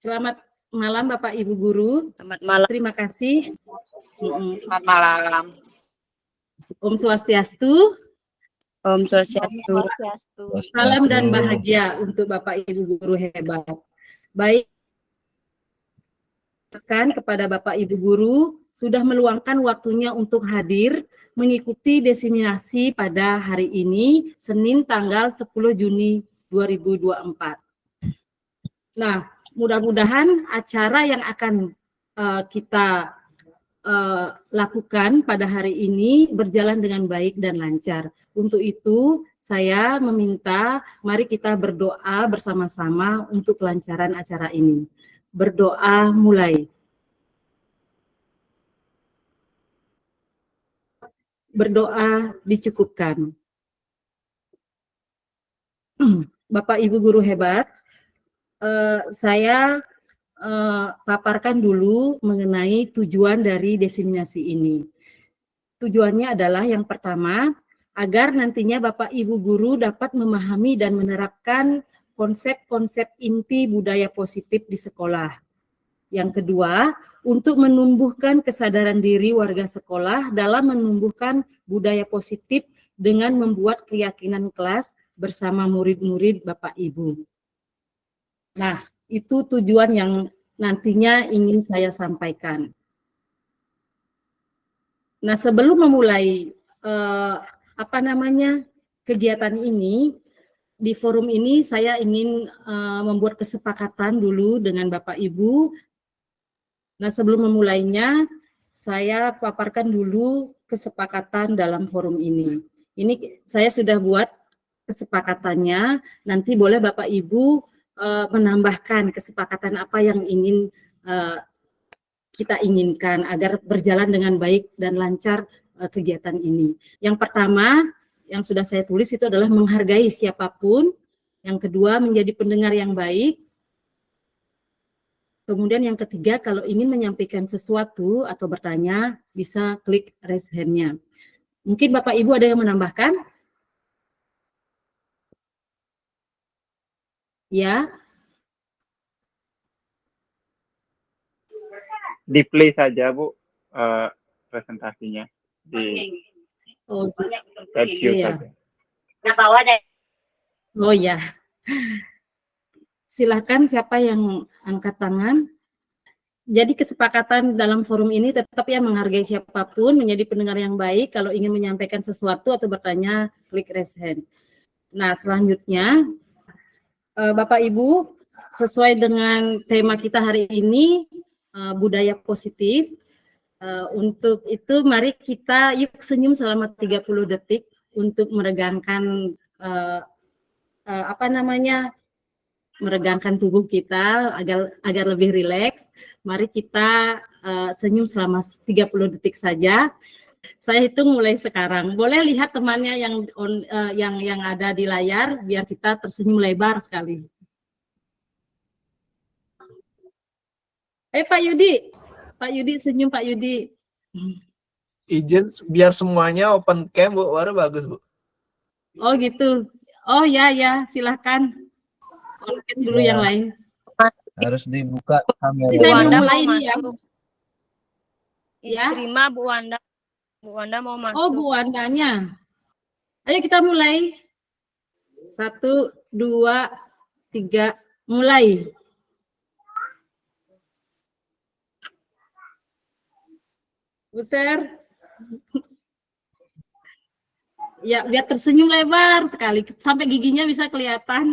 Selamat malam Bapak Ibu Guru. Selamat malam. Terima kasih. Selamat malam. Om Swastiastu. Om Swastiastu. Salam dan bahagia untuk Bapak Ibu Guru hebat. Baik, kepada Bapak Ibu Guru sudah meluangkan waktunya untuk hadir mengikuti diseminasi pada hari ini, Senin tanggal 10 Juni 2024. Nah, mudah-mudahan acara yang akan kita lakukan pada hari ini berjalan dengan baik dan lancar. Untuk itu, saya meminta mari kita berdoa bersama-sama untuk kelancaran acara ini. Berdoa mulai. Berdoa dicukupkan. Bapak Ibu Guru hebat, saya paparkan dulu mengenai tujuan dari diseminasi ini. Tujuannya adalah yang pertama, agar nantinya Bapak Ibu Guru dapat memahami dan menerapkan konsep-konsep inti budaya positif di sekolah. Yang kedua, untuk menumbuhkan kesadaran diri warga sekolah dalam menumbuhkan budaya positif dengan membuat keyakinan kelas bersama murid-murid Bapak Ibu. Nah, itu tujuan yang nantinya ingin saya sampaikan. Nah, sebelum memulai kegiatan ini, di forum ini saya ingin membuat kesepakatan dulu dengan Bapak Ibu. Nah, sebelum memulainya, saya paparkan dulu kesepakatan dalam forum ini. Ini saya sudah buat kesepakatannya, nanti boleh Bapak Ibu menambahkan kesepakatan apa yang ingin kita inginkan agar berjalan dengan baik dan lancar kegiatan ini. Yang pertama yang sudah saya tulis itu adalah menghargai siapapun. Yang kedua, menjadi pendengar yang baik. Kemudian yang ketiga, kalau ingin menyampaikan sesuatu atau bertanya, bisa klik raise hand-nya. Mungkin Bapak Ibu ada yang menambahkan? Ya. Di play saja Bu presentasinya di iya. saja. Oh ya. Silakan siapa yang angkat tangan. Jadi kesepakatan dalam forum ini tetap ya menghargai siapapun, menjadi pendengar yang baik. Kalau ingin menyampaikan sesuatu atau bertanya, klik raise hand. Nah, selanjutnya Bapak Ibu, sesuai dengan tema kita hari ini, budaya positif. Untuk itu mari kita yuk senyum selama 30 detik untuk meregangkan meregangkan tubuh kita agar lebih rileks. Mari kita senyum selama 30 detik saja. Saya hitung mulai sekarang. Boleh lihat temannya yang ada di layar biar kita tersenyum lebar sekali. Pak Yudi senyum Pak Yudi. Izin biar semuanya open cam Bu, baru bagus Bu. Oh gitu. Oh ya silahkan. Open cam dulu ya. Yang lain. Harus dibuka kamera. Saya mau mulai ini ya. Ya. Terima Bu Wanda. Bu Wanda mau masuk. Oh Bu Wandanya. Ayo kita mulai. 1, 2, 3, mulai. Buser. Ya, biar tersenyum lebar sekali sampai giginya bisa kelihatan.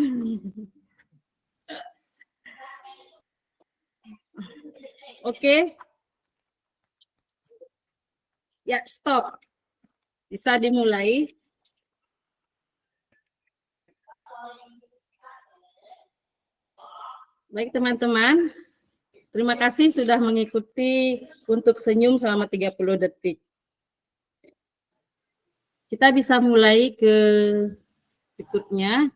Oke. Ya, stop. Bisa dimulai. Baik teman-teman. Terima kasih sudah mengikuti untuk senyum selama 30 detik. Kita bisa mulai ke berikutnya.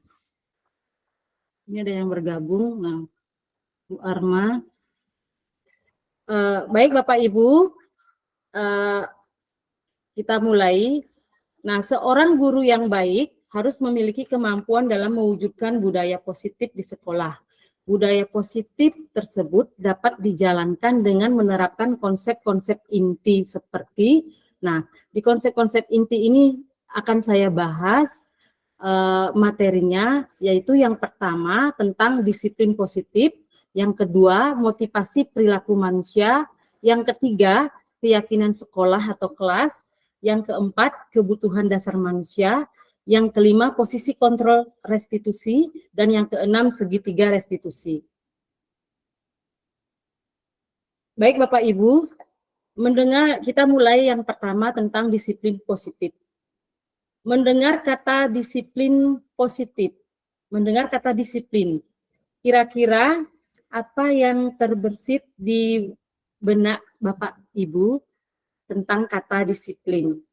Ini ada yang bergabung. Nah, Bu Arma. Baik Bapak Ibu, kita mulai. Nah, seorang guru yang baik harus memiliki kemampuan dalam mewujudkan budaya positif di sekolah. budaya positif tersebut dapat dijalankan dengan menerapkan konsep-konsep inti seperti, nah, di konsep-konsep inti ini akan saya bahas materinya, yaitu yang pertama tentang disiplin positif, yang kedua motivasi perilaku manusia, yang ketiga keyakinan sekolah atau kelas, yang keempat kebutuhan dasar manusia, yang kelima posisi kontrol restitusi, dan yang keenam segitiga restitusi. Baik Bapak Ibu, kita mulai yang pertama tentang disiplin positif. Mendengar kata disiplin positif, mendengar kata disiplin, kira-kira apa yang terbersit di benak Bapak Ibu tentang kata disiplin?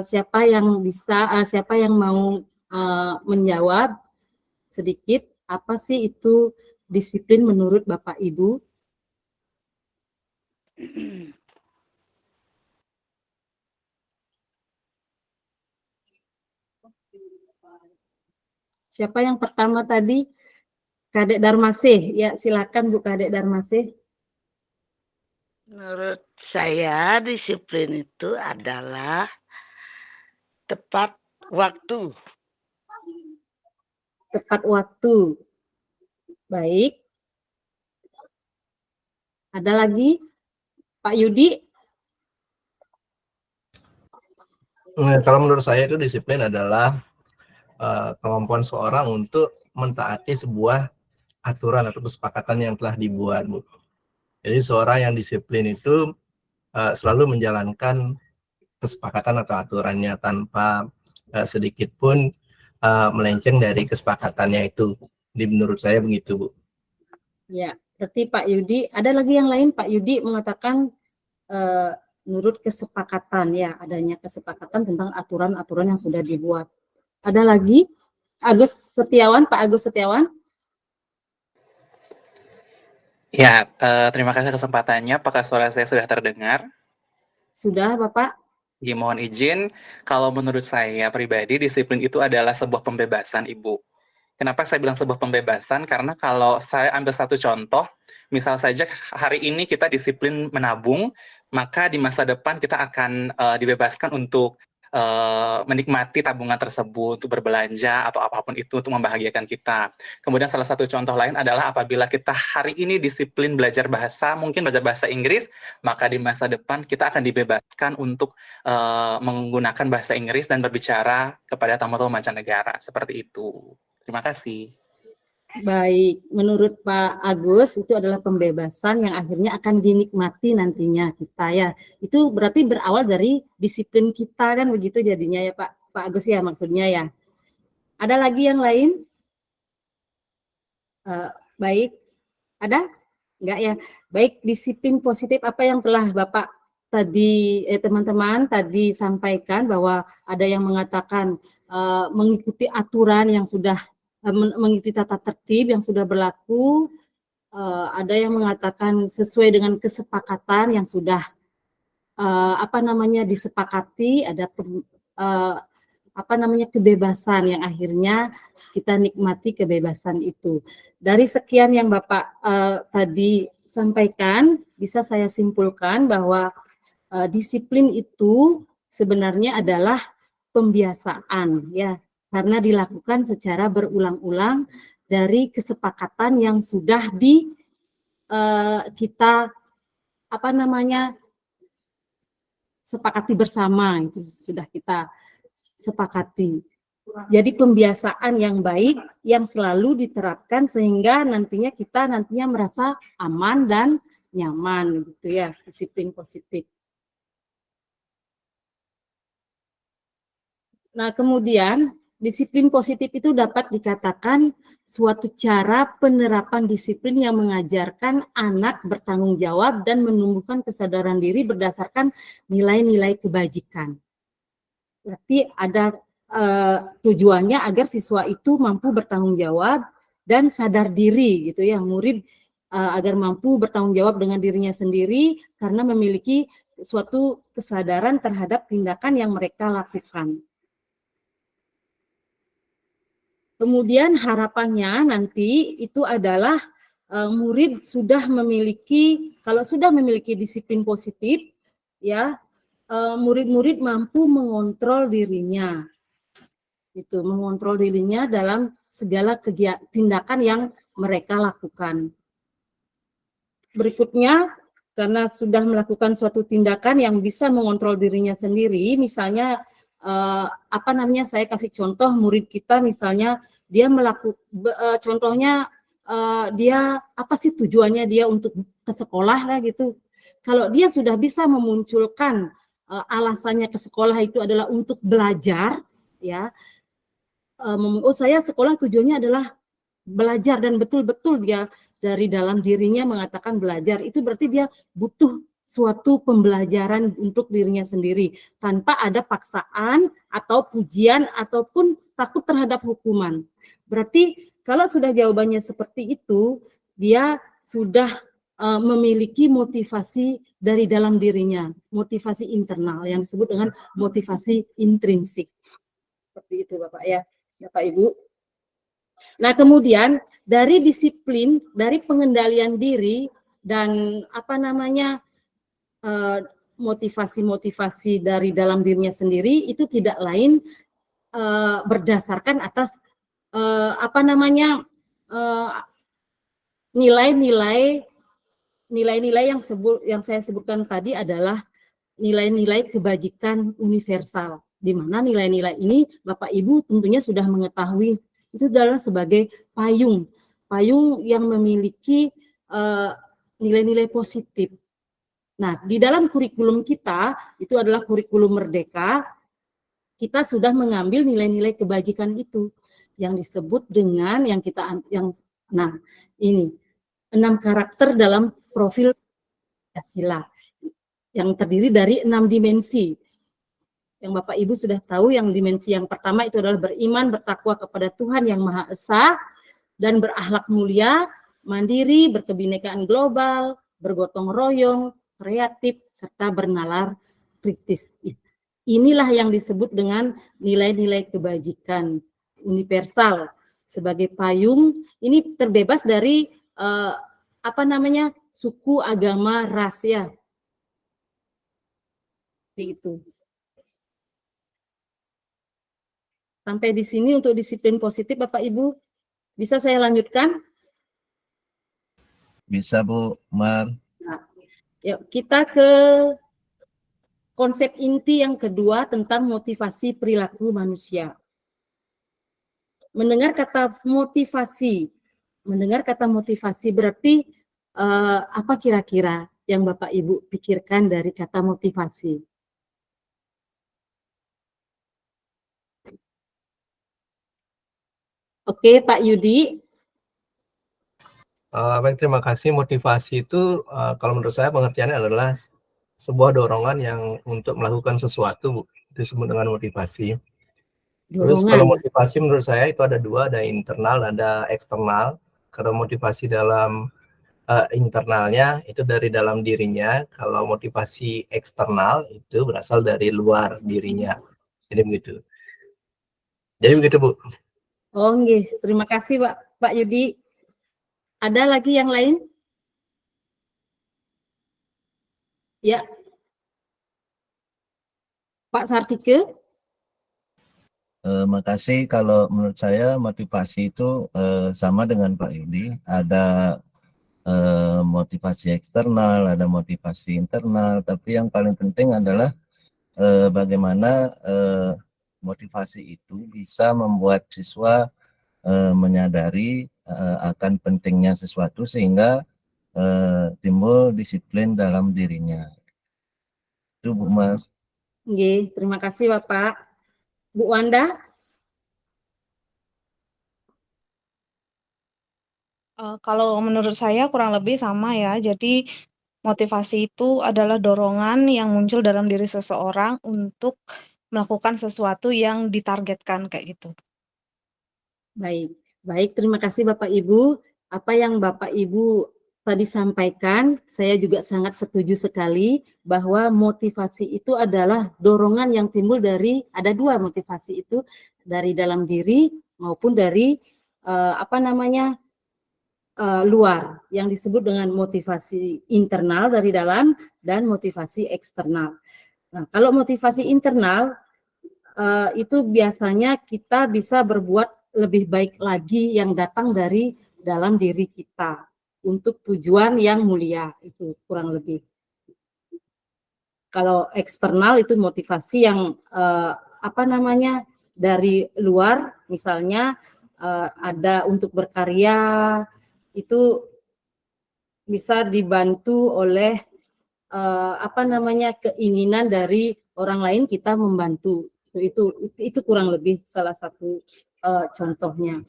Siapa yang mau menjawab sedikit, apa sih itu disiplin menurut Bapak Ibu? Siapa yang pertama tadi? Kadek Darmasih. Ya, silakan Bu Kadek Darmasih. Menurut saya disiplin itu adalah tepat waktu. Tepat waktu. Baik. Ada lagi? Pak Yudi? Kalau menurut saya itu disiplin adalah kemampuan seorang untuk mentaati sebuah aturan atau kesepakatan yang telah dibuat, Bu. Jadi seorang yang disiplin itu selalu menjalankan kesepakatan atau aturannya tanpa sedikit pun melenceng dari kesepakatannya itu. Jadi menurut saya begitu, Bu. Ya, berarti Pak Yudi. Ada lagi yang lain? Pak Yudi mengatakan menurut kesepakatan, ya, adanya kesepakatan tentang aturan-aturan yang sudah dibuat. Ada lagi? Agus Setiawan, Pak Agus Setiawan. Ya, terima kasih kesempatannya. Apakah suara saya sudah terdengar? Sudah, Bapak. Ya, mohon izin, kalau menurut saya pribadi, disiplin itu adalah sebuah pembebasan, Ibu. Kenapa saya bilang sebuah pembebasan? Karena kalau saya ambil satu contoh, misal saja hari ini kita disiplin menabung, maka di masa depan kita akan dibebaskan untuk menikmati tabungan tersebut, untuk berbelanja atau apapun itu untuk membahagiakan kita. Kemudian salah satu contoh lain adalah apabila kita hari ini disiplin belajar bahasa, mungkin belajar bahasa Inggris, maka di masa depan kita akan dibebaskan untuk menggunakan bahasa Inggris dan berbicara kepada tamu-tamu mancanegara. Seperti itu. Terima kasih. Baik, menurut Pak Agus itu adalah pembebasan yang akhirnya akan dinikmati nantinya kita, ya. Itu berarti berawal dari disiplin kita kan begitu jadinya ya Pak Agus ya, maksudnya ya. Ada lagi yang lain? Baik, ada? Enggak ya? Baik, disiplin positif apa yang telah Bapak tadi teman-teman tadi sampaikan, bahwa ada yang mengatakan mengikuti aturan yang sudah mengikuti tata tertib yang sudah berlaku, ada yang mengatakan sesuai dengan kesepakatan yang sudah disepakati, ada kebebasan yang akhirnya kita nikmati kebebasan itu. Dari sekian yang Bapak tadi sampaikan, bisa saya simpulkan bahwa disiplin itu sebenarnya adalah pembiasaan, ya, karena dilakukan secara berulang-ulang dari kesepakatan yang sudah kita sepakati bersama, itu sudah kita sepakati. Jadi pembiasaan yang baik yang selalu diterapkan sehingga nantinya kita merasa aman dan nyaman, gitu ya, disiplin positif. Nah, kemudian disiplin positif itu dapat dikatakan suatu cara penerapan disiplin yang mengajarkan anak bertanggung jawab dan menumbuhkan kesadaran diri berdasarkan nilai-nilai kebajikan. Berarti ada tujuannya agar siswa itu mampu bertanggung jawab dan sadar diri, gitu ya, murid agar mampu bertanggung jawab dengan dirinya sendiri karena memiliki suatu kesadaran terhadap tindakan yang mereka lakukan. Kemudian harapannya nanti itu adalah murid sudah memiliki, kalau sudah memiliki disiplin positif, ya murid-murid mampu mengontrol dirinya, itu mengontrol dirinya dalam segala tindakan yang mereka lakukan. Berikutnya, karena sudah melakukan suatu tindakan yang bisa mengontrol dirinya sendiri, misalnya saya kasih contoh murid kita, misalnya dia contohnya dia apa sih tujuannya dia untuk ke sekolah lah gitu. Kalau dia sudah bisa memunculkan alasannya ke sekolah itu adalah untuk belajar, ya, saya sekolah tujuannya adalah belajar, dan betul-betul dia dari dalam dirinya mengatakan belajar, itu berarti dia butuh suatu pembelajaran untuk dirinya sendiri tanpa ada paksaan atau pujian ataupun takut terhadap hukuman. Berarti kalau sudah jawabannya seperti itu, dia sudah memiliki motivasi dari dalam dirinya, motivasi internal yang disebut dengan motivasi intrinsik. Seperti itu Bapak ya, Bapak Ibu. Nah, kemudian dari disiplin, dari pengendalian diri dan motivasi-motivasi dari dalam dirinya sendiri itu tidak lain berdasarkan atas nilai-nilai yang saya sebutkan tadi adalah nilai-nilai kebajikan universal, di mana nilai-nilai ini Bapak Ibu tentunya sudah mengetahui itu adalah sebagai payung yang memiliki nilai-nilai positif. Nah, di dalam kurikulum kita, itu adalah kurikulum merdeka, kita sudah mengambil nilai-nilai kebajikan itu, yang disebut dengan ini 6 karakter dalam profil Pancasila, yang terdiri dari 6 dimensi. Yang Bapak Ibu sudah tahu, yang dimensi yang pertama itu adalah beriman, bertakwa kepada Tuhan Yang Maha Esa, dan berakhlak mulia, mandiri, berkebinekaan global, bergotong royong, kreatif, serta bernalar kritis. Inilah yang disebut dengan nilai-nilai kebajikan universal sebagai payung. Ini terbebas dari suku, agama, ras, ya. Itu. Sampai di sini untuk disiplin positif, Bapak Ibu. Bisa saya lanjutkan? Bisa, Bu Mar. Nah, yuk kita ke konsep inti yang kedua tentang motivasi perilaku manusia. Mendengar kata motivasi berarti apa kira-kira yang Bapak Ibu pikirkan dari kata motivasi? Oke, Pak Yudi. Baik, terima kasih. Motivasi itu kalau menurut saya pengertiannya adalah sebuah dorongan yang untuk melakukan sesuatu, Bu. Disebut dengan motivasi. Terus kalau motivasi menurut saya itu ada dua, ada internal, ada eksternal. Kalau motivasi dalam internalnya itu dari dalam dirinya, kalau motivasi eksternal itu berasal dari luar dirinya. Jadi begitu. Bu. Oh, nggih. Terima kasih, Pak Yudi. Ada lagi yang lain? Ya. Pak Sartike. Makasih. Kalau menurut saya motivasi itu sama dengan Pak Yudi. Ada motivasi eksternal, ada motivasi internal. Tapi yang paling penting adalah bagaimana motivasi itu bisa membuat siswa menyadari akan pentingnya sesuatu sehingga timbul disiplin dalam dirinya. Itu Bu Mas. Nggih, terima kasih Bapak. Bu Wanda? Kalau menurut saya kurang lebih sama ya. Jadi motivasi itu adalah dorongan yang muncul dalam diri seseorang untuk melakukan sesuatu yang ditargetkan kayak gitu. Baik, terima kasih Bapak Ibu. Apa yang Bapak Ibu tadi sampaikan, saya juga sangat setuju sekali bahwa motivasi itu adalah dorongan yang timbul dari, ada dua motivasi itu, dari dalam diri maupun dari luar, yang disebut dengan motivasi internal dari dalam dan motivasi eksternal. Nah, kalau motivasi internal itu biasanya kita bisa berbuat lebih baik lagi yang datang dari dalam diri kita untuk tujuan yang mulia, itu kurang lebih. Kalau eksternal itu motivasi yang dari luar, misalnya ada untuk berkarya, itu bisa dibantu oleh keinginan dari orang lain, kita membantu. Itu kurang lebih salah satu contohnya.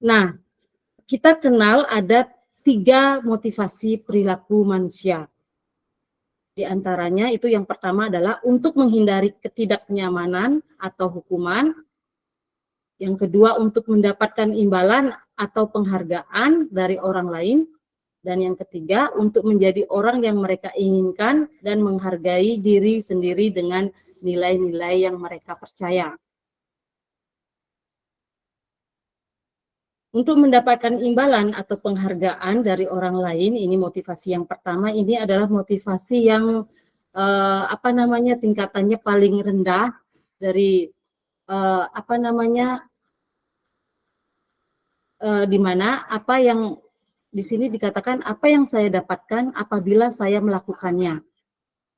Nah, kita kenal ada 3 motivasi perilaku manusia. Di antaranya itu yang pertama adalah untuk menghindari ketidaknyamanan atau hukuman. Yang kedua untuk mendapatkan imbalan atau penghargaan dari orang lain. Dan yang ketiga untuk menjadi orang yang mereka inginkan dan menghargai diri sendiri dengan nilai-nilai yang mereka percaya. Untuk mendapatkan imbalan atau penghargaan dari orang lain, ini motivasi yang pertama, ini adalah motivasi yang tingkatannya paling rendah dari di mana apa yang di sini dikatakan apa yang saya dapatkan apabila saya melakukannya.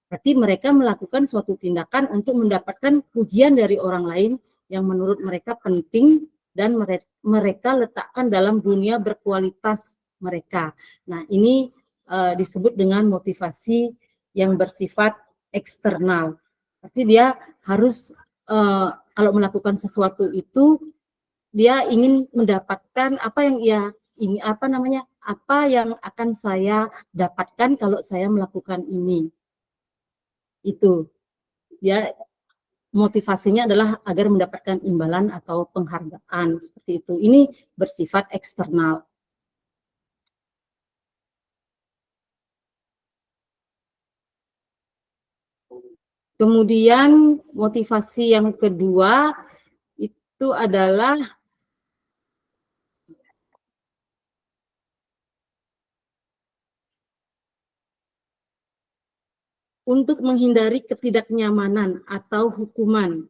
Berarti mereka melakukan suatu tindakan untuk mendapatkan pujian dari orang lain yang menurut mereka penting dan mereka letakkan dalam dunia berkualitas mereka. Nah, ini disebut dengan motivasi yang bersifat eksternal. Berarti dia harus kalau melakukan sesuatu itu dia ingin mendapatkan apa yang apa yang akan saya dapatkan kalau saya melakukan ini. Itu. Ya, motivasinya adalah agar mendapatkan imbalan atau penghargaan, seperti itu. Ini bersifat eksternal. Kemudian motivasi yang kedua itu adalah untuk menghindari ketidaknyamanan atau hukuman.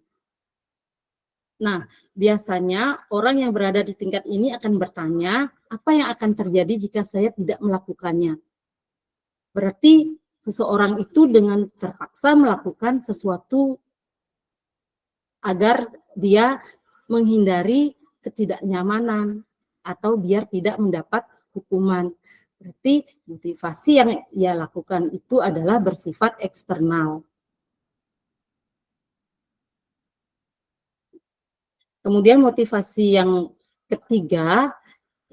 Nah, biasanya orang yang berada di tingkat ini akan bertanya, apa yang akan terjadi jika saya tidak melakukannya? Berarti seseorang itu dengan terpaksa melakukan sesuatu agar dia menghindari ketidaknyamanan atau biar tidak mendapat hukuman. Berarti motivasi yang ia lakukan itu adalah bersifat eksternal. Kemudian motivasi yang ketiga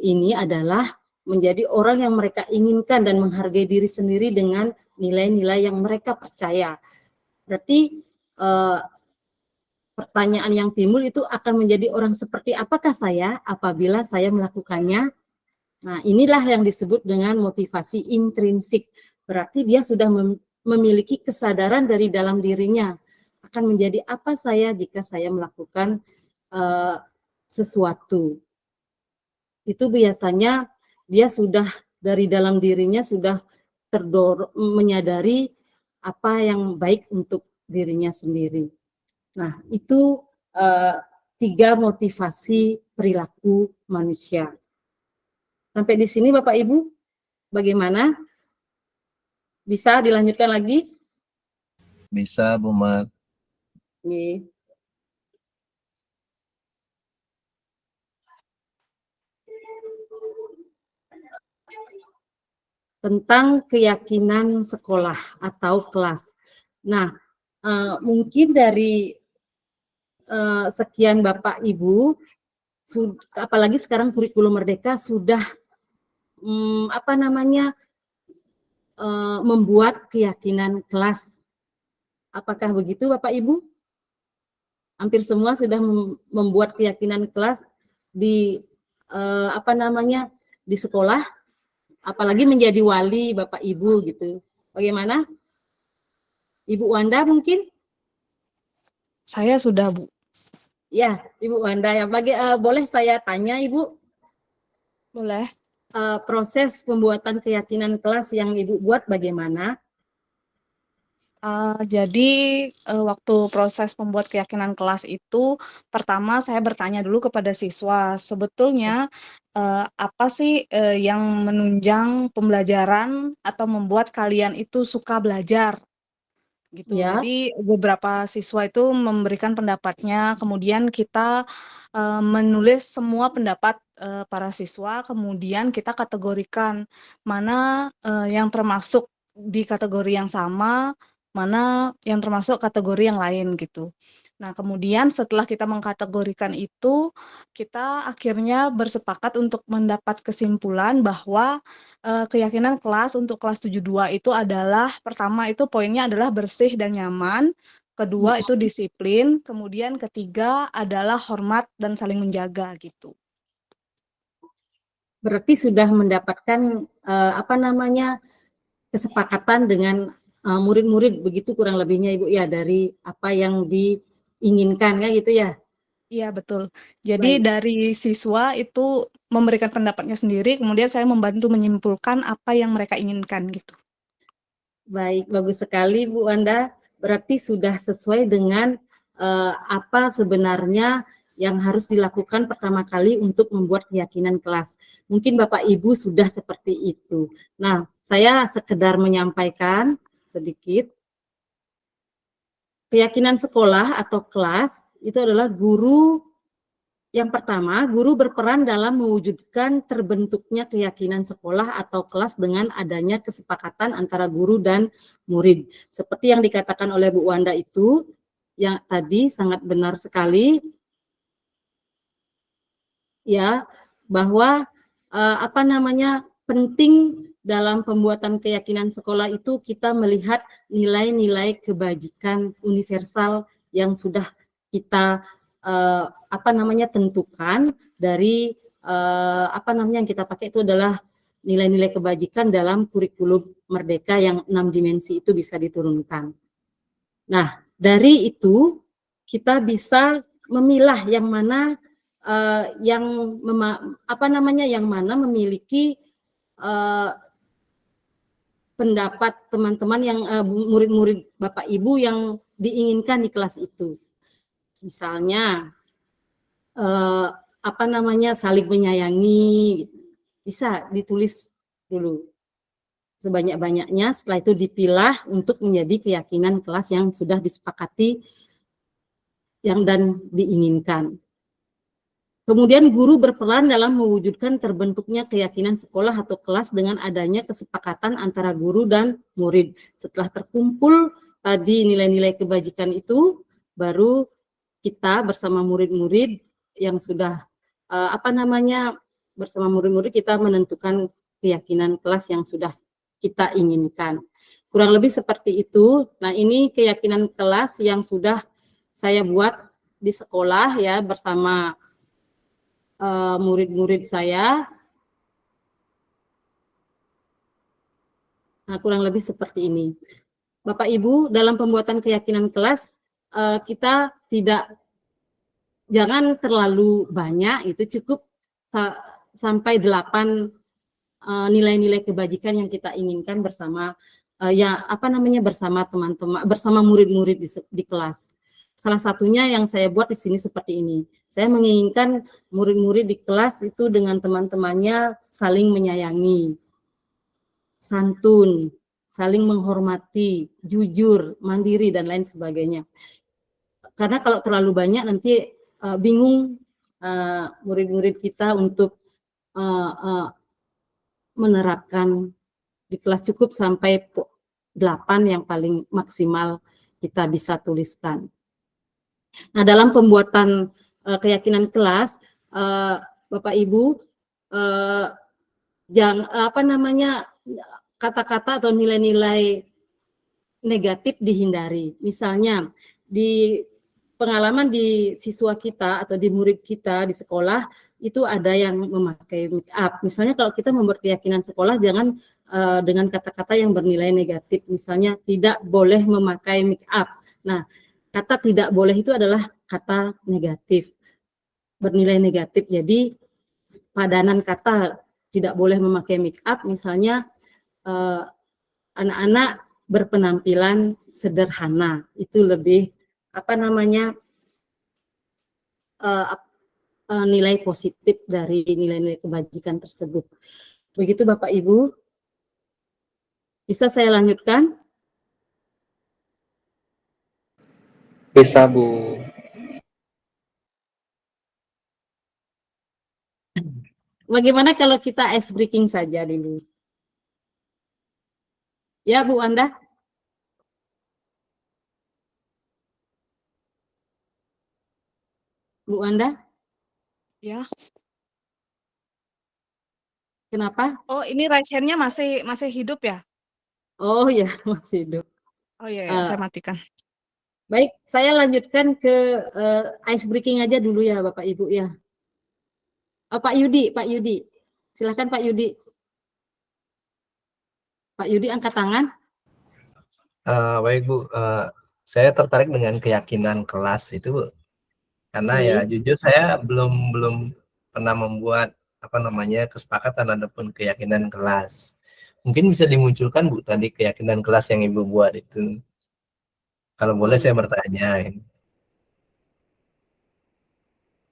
ini adalah menjadi orang yang mereka inginkan dan menghargai diri sendiri dengan nilai-nilai yang mereka percaya. Berarti pertanyaan yang timbul itu akan menjadi orang seperti apakah saya apabila saya melakukannya? Nah, inilah yang disebut dengan motivasi intrinsik. Berarti dia sudah memiliki kesadaran dari dalam dirinya. Akan menjadi apa saya jika saya melakukan sesuatu. Itu biasanya dia sudah dari dalam dirinya sudah menyadari apa yang baik untuk dirinya sendiri. Nah, itu 3 motivasi perilaku manusia. Sampai di sini Bapak Ibu, bagaimana? Bisa dilanjutkan lagi? Bisa, Bu Mat. Nih. Tentang keyakinan sekolah atau kelas. Nah, mungkin dari sekian Bapak Ibu, apalagi sekarang kurikulum Merdeka sudah membuat keyakinan kelas. Apakah begitu Bapak Ibu? Hampir semua sudah membuat keyakinan kelas di di sekolah, apalagi menjadi wali Bapak Ibu gitu. Bagaimana? Ibu Wanda mungkin? Saya sudah, Bu. Ya, Ibu Wanda ya. Boleh saya tanya Ibu, Boleh. proses pembuatan keyakinan kelas yang Ibu buat bagaimana? Jadi waktu proses membuat keyakinan kelas itu, pertama saya bertanya dulu kepada siswa, sebetulnya apa sih yang menunjang pembelajaran atau membuat kalian itu suka belajar? Gitu. Ya, Jadi beberapa siswa itu memberikan pendapatnya, kemudian kita menulis semua pendapat para siswa, kemudian kita kategorikan mana yang termasuk di kategori yang sama, mana yang termasuk kategori yang lain gitu. Nah, kemudian setelah kita mengkategorikan itu, kita akhirnya bersepakat untuk mendapat kesimpulan bahwa keyakinan kelas untuk kelas 72 itu adalah pertama itu poinnya adalah bersih dan nyaman, kedua itu disiplin, kemudian ketiga adalah hormat dan saling menjaga gitu. berarti sudah mendapatkan kesepakatan dengan murid-murid begitu kurang lebihnya Ibu ya, dari apa yang diinginkan ya gitu ya. Iya, betul. Jadi Baik. dari siswa itu memberikan pendapatnya sendiri, kemudian saya membantu menyimpulkan apa yang mereka inginkan gitu. Baik, bagus sekali Bu Wanda. Berarti sudah sesuai dengan apa sebenarnya yang harus dilakukan pertama kali untuk membuat keyakinan kelas. Mungkin Bapak Ibu sudah seperti itu. Nah, saya sekedar menyampaikan sedikit. Keyakinan sekolah atau kelas itu adalah guru. Yang pertama, guru berperan dalam mewujudkan terbentuknya keyakinan sekolah atau kelas dengan adanya kesepakatan antara guru dan murid. Seperti yang dikatakan oleh Bu Wanda itu, yang tadi sangat benar sekali, ya, bahwa penting dalam pembuatan keyakinan sekolah itu kita melihat nilai-nilai kebajikan universal yang sudah kita tentukan dari yang kita pakai itu adalah nilai-nilai kebajikan dalam kurikulum Merdeka yang 6 dimensi itu bisa diturunkan. Nah, dari itu kita bisa memilah yang mana yang mana memiliki pendapat teman-teman yang murid-murid Bapak Ibu yang diinginkan di kelas itu. Misalnya saling menyayangi, bisa ditulis dulu sebanyak-banyaknya, setelah itu dipilah untuk menjadi keyakinan kelas yang sudah disepakati dan diinginkan. Kemudian guru berperan dalam mewujudkan terbentuknya keyakinan sekolah atau kelas dengan adanya kesepakatan antara guru dan murid. Setelah terkumpul tadi nilai-nilai kebajikan itu, baru kita bersama murid-murid yang sudah bersama murid-murid kita menentukan keyakinan kelas yang sudah kita inginkan. Kurang lebih seperti itu. Nah, ini keyakinan kelas yang sudah saya buat di sekolah ya bersama murid-murid saya. Nah, kurang lebih seperti ini. Bapak Ibu, dalam pembuatan keyakinan kelas kita jangan terlalu banyak, itu cukup sampai 8 nilai-nilai kebajikan yang kita inginkan bersama bersama teman-teman, bersama murid-murid di kelas. Salah satunya yang saya buat di sini seperti ini. Saya menginginkan murid-murid di kelas itu dengan teman-temannya saling menyayangi, santun, saling menghormati, jujur, mandiri, dan lain sebagainya. Karena kalau terlalu banyak nanti bingung murid-murid kita untuk menerapkan di kelas, cukup sampai 8 yang paling maksimal kita bisa tuliskan. Nah, dalam pembuatan keyakinan kelas, Bapak Ibu, kata-kata atau nilai-nilai negatif dihindari. Misalnya di pengalaman di siswa kita atau di murid kita di sekolah itu ada yang memakai make up. Misalnya kalau kita membuat keyakinan sekolah, jangan dengan kata-kata yang bernilai negatif. Misalnya tidak boleh memakai make up. Nah, kata tidak boleh itu adalah kata negatif, bernilai negatif. Jadi padanan kata tidak boleh memakai make up, misalnya anak-anak berpenampilan sederhana, itu lebih nilai positif dari nilai-nilai kebajikan tersebut. Begitu Bapak Ibu. Bisa saya lanjutkan? Bisa, Bu. Bagaimana kalau kita ice breaking saja dulu? Ya, Bu Anda? Bu Anda? Ya. Kenapa? Oh, ini raise hand-nya masih hidup ya? Oh ya, masih hidup. Oh iya, saya matikan. Baik, saya lanjutkan ke ice breaking aja dulu ya Bapak Ibu ya. Pak Yudi. Silakan Pak Yudi. Pak Yudi angkat tangan. Baik Bu, saya tertarik dengan keyakinan kelas itu Bu. Karena ya jujur saya belum pernah membuat kesepakatan ataupun keyakinan kelas. Mungkin bisa dimunculkan Bu tadi keyakinan kelas yang Ibu buat itu. Kalau boleh saya bertanya.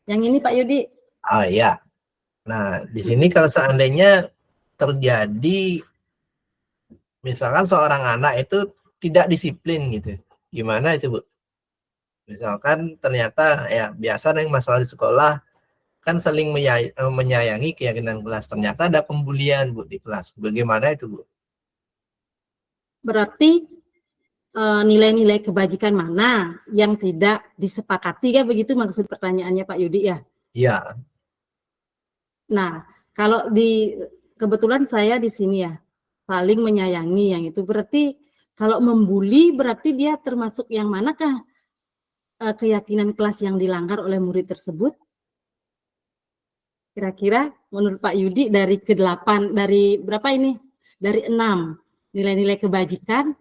Yang ini Pak Yudi. Ya. Nah, di sini kalau seandainya terjadi misalkan seorang anak itu tidak disiplin gitu. Gimana itu, Bu? Misalkan ternyata ya biasa nih masalah di sekolah kan saling menyayangi keyakinan kelas. Ternyata ada pembulian Bu di kelas. Bagaimana itu, Bu? Berarti nilai-nilai kebajikan mana yang tidak disepakati, kan begitu maksud pertanyaannya Pak Yudi ya? Iya. Nah, kalau kebetulan saya di sini ya, saling menyayangi yang itu berarti kalau membuli berarti dia termasuk yang manakah keyakinan kelas yang dilanggar oleh murid tersebut? Kira-kira menurut Pak Yudi dari ke-8, dari berapa ini? Dari 6 nilai-nilai kebajikan.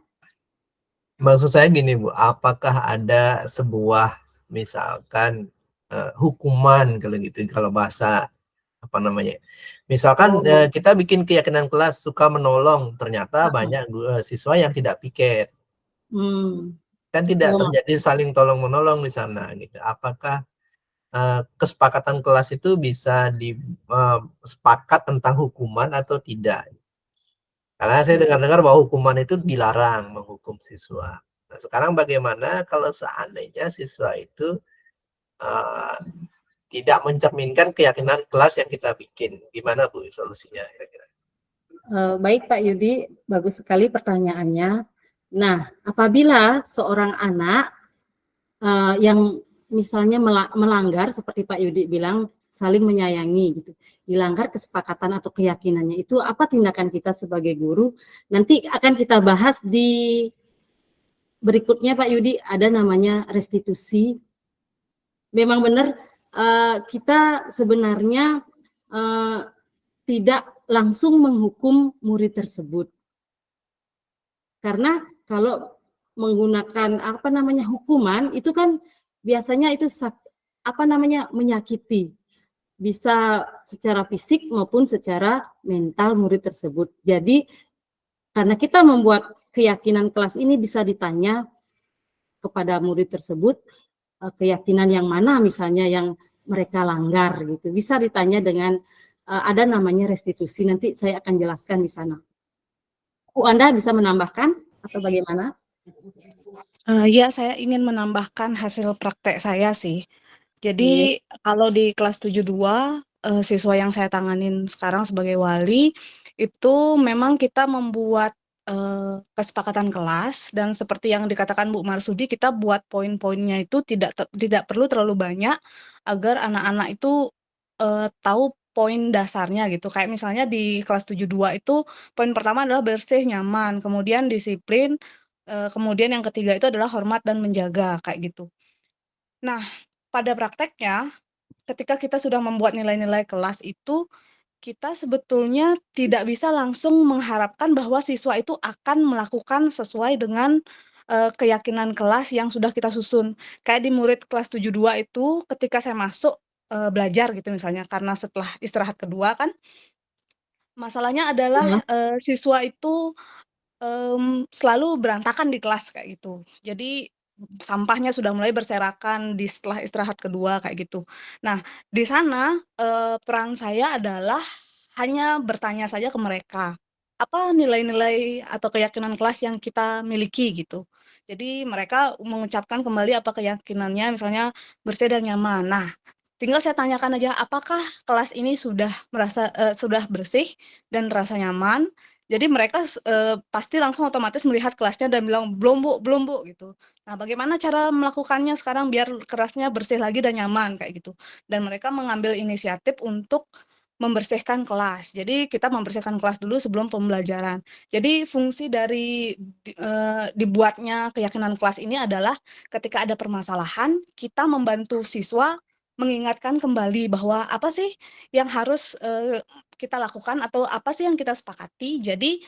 Maksud saya gini Bu, apakah ada sebuah misalkan hukuman kalau gitu, kalau bahasa misalkan kita bikin keyakinan kelas suka menolong, ternyata banyak siswa yang tidak piket. Kan tidak terjadi saling tolong menolong di sana gitu. Apakah kesepakatan kelas itu bisa sepakat tentang hukuman atau tidak? Karena saya dengar-dengar bahwa hukuman itu dilarang menghukum siswa. Nah, sekarang bagaimana kalau seandainya siswa itu tidak mencerminkan keyakinan kelas yang kita bikin? Gimana Bu solusinya kira-kira? Baik Pak Yudi, bagus sekali pertanyaannya. Nah, apabila seorang anak yang misalnya melanggar seperti Pak Yudi bilang saling menyayangi gitu, dilanggar kesepakatan atau keyakinannya, itu apa tindakan kita sebagai guru? Nanti akan kita bahas di berikutnya Pak Yudi, ada namanya restitusi. Memang benar kita sebenarnya tidak langsung menghukum murid tersebut. Karena kalau menggunakan hukuman itu kan biasanya itu menyakiti, bisa secara fisik maupun secara mental murid tersebut. Jadi karena kita membuat keyakinan kelas ini bisa ditanya kepada murid tersebut keyakinan yang mana misalnya yang mereka langgar gitu. Bisa ditanya dengan ada namanya restitusi. Nanti saya akan jelaskan di sana. Bu Anda bisa menambahkan atau bagaimana? Ya, saya ingin menambahkan hasil praktek saya sih. Jadi kalau di kelas 72, siswa yang saya tanganin sekarang sebagai wali, itu memang kita membuat kesepakatan kelas, dan seperti yang dikatakan Bu Marsudi, kita buat poin-poinnya itu tidak perlu terlalu banyak agar anak-anak itu tahu poin dasarnya gitu. Kayak misalnya di kelas 72 itu poin pertama adalah bersih, nyaman, kemudian disiplin, kemudian yang ketiga itu adalah hormat dan menjaga, kayak gitu. Nah, pada prakteknya ketika kita sudah membuat nilai-nilai kelas itu, kita sebetulnya tidak bisa langsung mengharapkan bahwa siswa itu akan melakukan sesuai dengan keyakinan kelas yang sudah kita susun. Kayak di murid kelas 72 itu ketika saya masuk, belajar gitu misalnya, karena setelah istirahat kedua kan, masalahnya adalah, siswa itu, selalu berantakan di kelas kayak gitu. Jadi sampahnya sudah mulai berserakan setelah istirahat kedua kayak gitu. Nah, di sana, peran saya adalah hanya bertanya saja ke mereka, apa nilai-nilai atau keyakinan kelas yang kita miliki gitu. Jadi mereka mengucapkan kembali apa keyakinannya, misalnya bersih dan nyaman. Nah, tinggal saya tanyakan aja, apakah kelas ini sudah bersih dan terasa nyaman? Jadi mereka pasti langsung otomatis melihat kelasnya dan bilang, "Belum Bu, belum Bu," gitu. Nah, bagaimana cara melakukannya sekarang biar kelasnya bersih lagi dan nyaman kayak gitu. Dan mereka mengambil inisiatif untuk membersihkan kelas. Jadi kita membersihkan kelas dulu sebelum pembelajaran. Jadi fungsi dari dibuatnya keyakinan kelas ini adalah ketika ada permasalahan, kita membantu siswa mengingatkan kembali bahwa apa sih yang harus kita lakukan atau apa sih yang kita sepakati. Jadi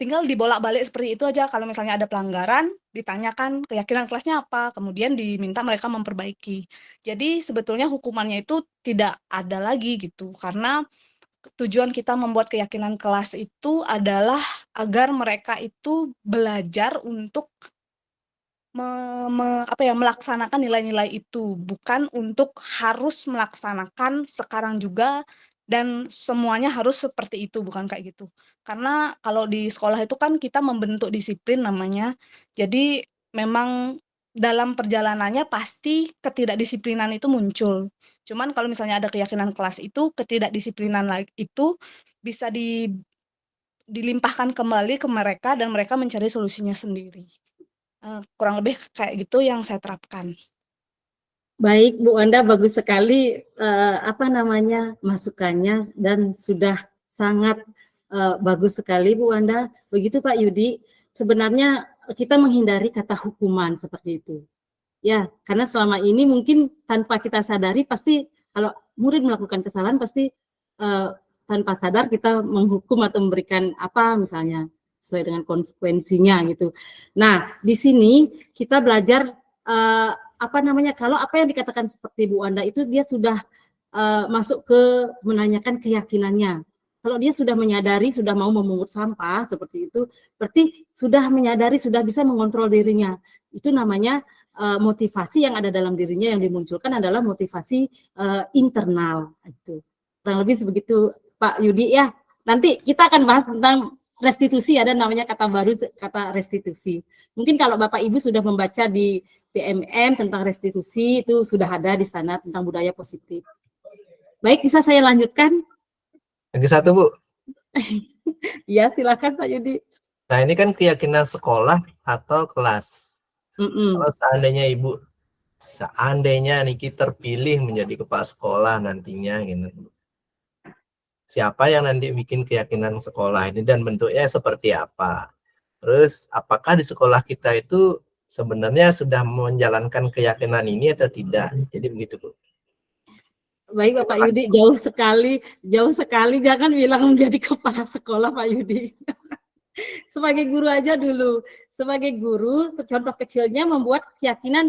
tinggal dibolak-balik seperti itu aja. Kalau misalnya ada pelanggaran, ditanyakan keyakinan kelasnya apa, kemudian diminta mereka memperbaiki. Jadi sebetulnya hukumannya itu tidak ada lagi gitu, karena tujuan kita membuat keyakinan kelas itu adalah agar mereka itu belajar untuk melaksanakan nilai-nilai itu, bukan untuk harus melaksanakan sekarang juga dan semuanya harus seperti itu, bukan kayak gitu. Karena kalau di sekolah itu kan kita membentuk disiplin namanya, jadi memang dalam perjalanannya pasti ketidakdisiplinan itu muncul. Cuman kalau misalnya ada keyakinan kelas itu, ketidakdisiplinan itu bisa dilimpahkan kembali ke mereka dan mereka mencari solusinya sendiri. Kurang lebih kayak gitu yang saya terapkan. Baik, Bu Wanda, bagus sekali masukannya dan sudah sangat bagus sekali, Bu Wanda. Begitu Pak Yudi, sebenarnya kita menghindari kata hukuman seperti itu. Ya, karena selama ini mungkin tanpa kita sadari pasti kalau murid melakukan kesalahan pasti tanpa sadar kita menghukum atau memberikan apa misalnya sesuai dengan konsekuensinya gitu. Nah, di sini kita belajar kalau apa yang dikatakan seperti Bu Wanda itu dia sudah masuk ke menanyakan keyakinannya. Kalau dia sudah menyadari, sudah mau memungut sampah seperti itu, berarti sudah menyadari, sudah bisa mengontrol dirinya. Itu namanya motivasi yang ada dalam dirinya yang dimunculkan adalah motivasi internal. Itu kurang lebih begitu Pak Yudi ya. Nanti kita akan bahas tentang restitusi, ada namanya kata baru, kata restitusi. Mungkin kalau Bapak Ibu sudah membaca di PMM tentang restitusi, itu sudah ada di sana tentang budaya positif. Baik, bisa saya lanjutkan? Lagi satu, Bu. Ya, silakan Pak Yudi. Nah, ini kan keyakinan sekolah atau kelas. Kalau seandainya Niki terpilih menjadi kepala sekolah nantinya gitu. Siapa yang nanti bikin keyakinan sekolah ini dan bentuknya seperti apa? Terus apakah di sekolah kita itu sebenarnya sudah menjalankan keyakinan ini atau tidak? Jadi begitu, Bu. Baik Bapak Yudi, jauh sekali jangan bilang menjadi kepala sekolah Pak Yudi. Sebagai guru aja dulu. Sebagai guru, contoh kecilnya membuat keyakinan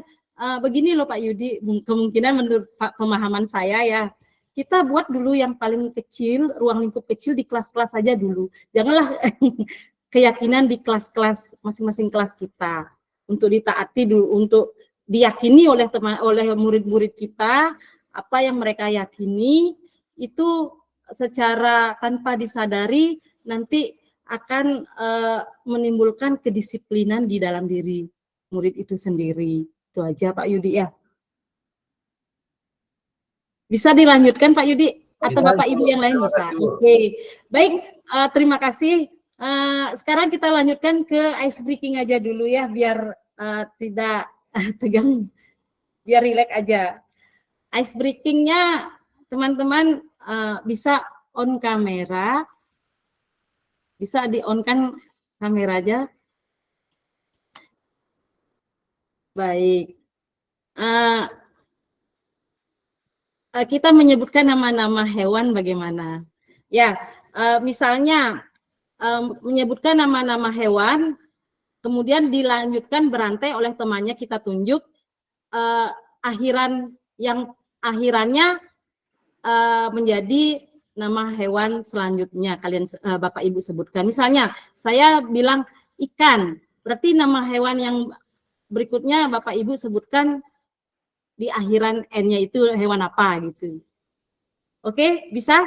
begini loh Pak Yudi, kemungkinan menurut pemahaman saya ya. Kita buat dulu yang paling kecil, ruang lingkup kecil di kelas-kelas saja dulu. Janganlah keyakinan di kelas-kelas masing-masing kelas kita untuk ditaati dulu, untuk diyakini oleh murid-murid kita apa yang mereka yakini itu secara tanpa disadari nanti akan menimbulkan kedisiplinan di dalam diri murid itu sendiri. Itu aja Pak Yudi ya. Bisa dilanjutkan Pak Yudi atau bisa, Bapak Ibu yang lain bisa. Oke. Baik, terima kasih. Sekarang kita lanjutkan ke ice breaking aja dulu ya biar tidak tegang, biar rileks aja. Ice breaking-nya teman-teman bisa on kamera. Bisa di-on-kan kamera aja. Baik. Kita menyebutkan nama-nama hewan bagaimana? Ya, misalnya menyebutkan nama-nama hewan kemudian dilanjutkan berantai oleh temannya, kita tunjuk akhirannya menjadi nama hewan selanjutnya kalian Bapak Ibu sebutkan. Misalnya saya bilang ikan, berarti nama hewan yang berikutnya Bapak Ibu sebutkan di akhiran n-nya itu hewan apa gitu. Oke, bisa?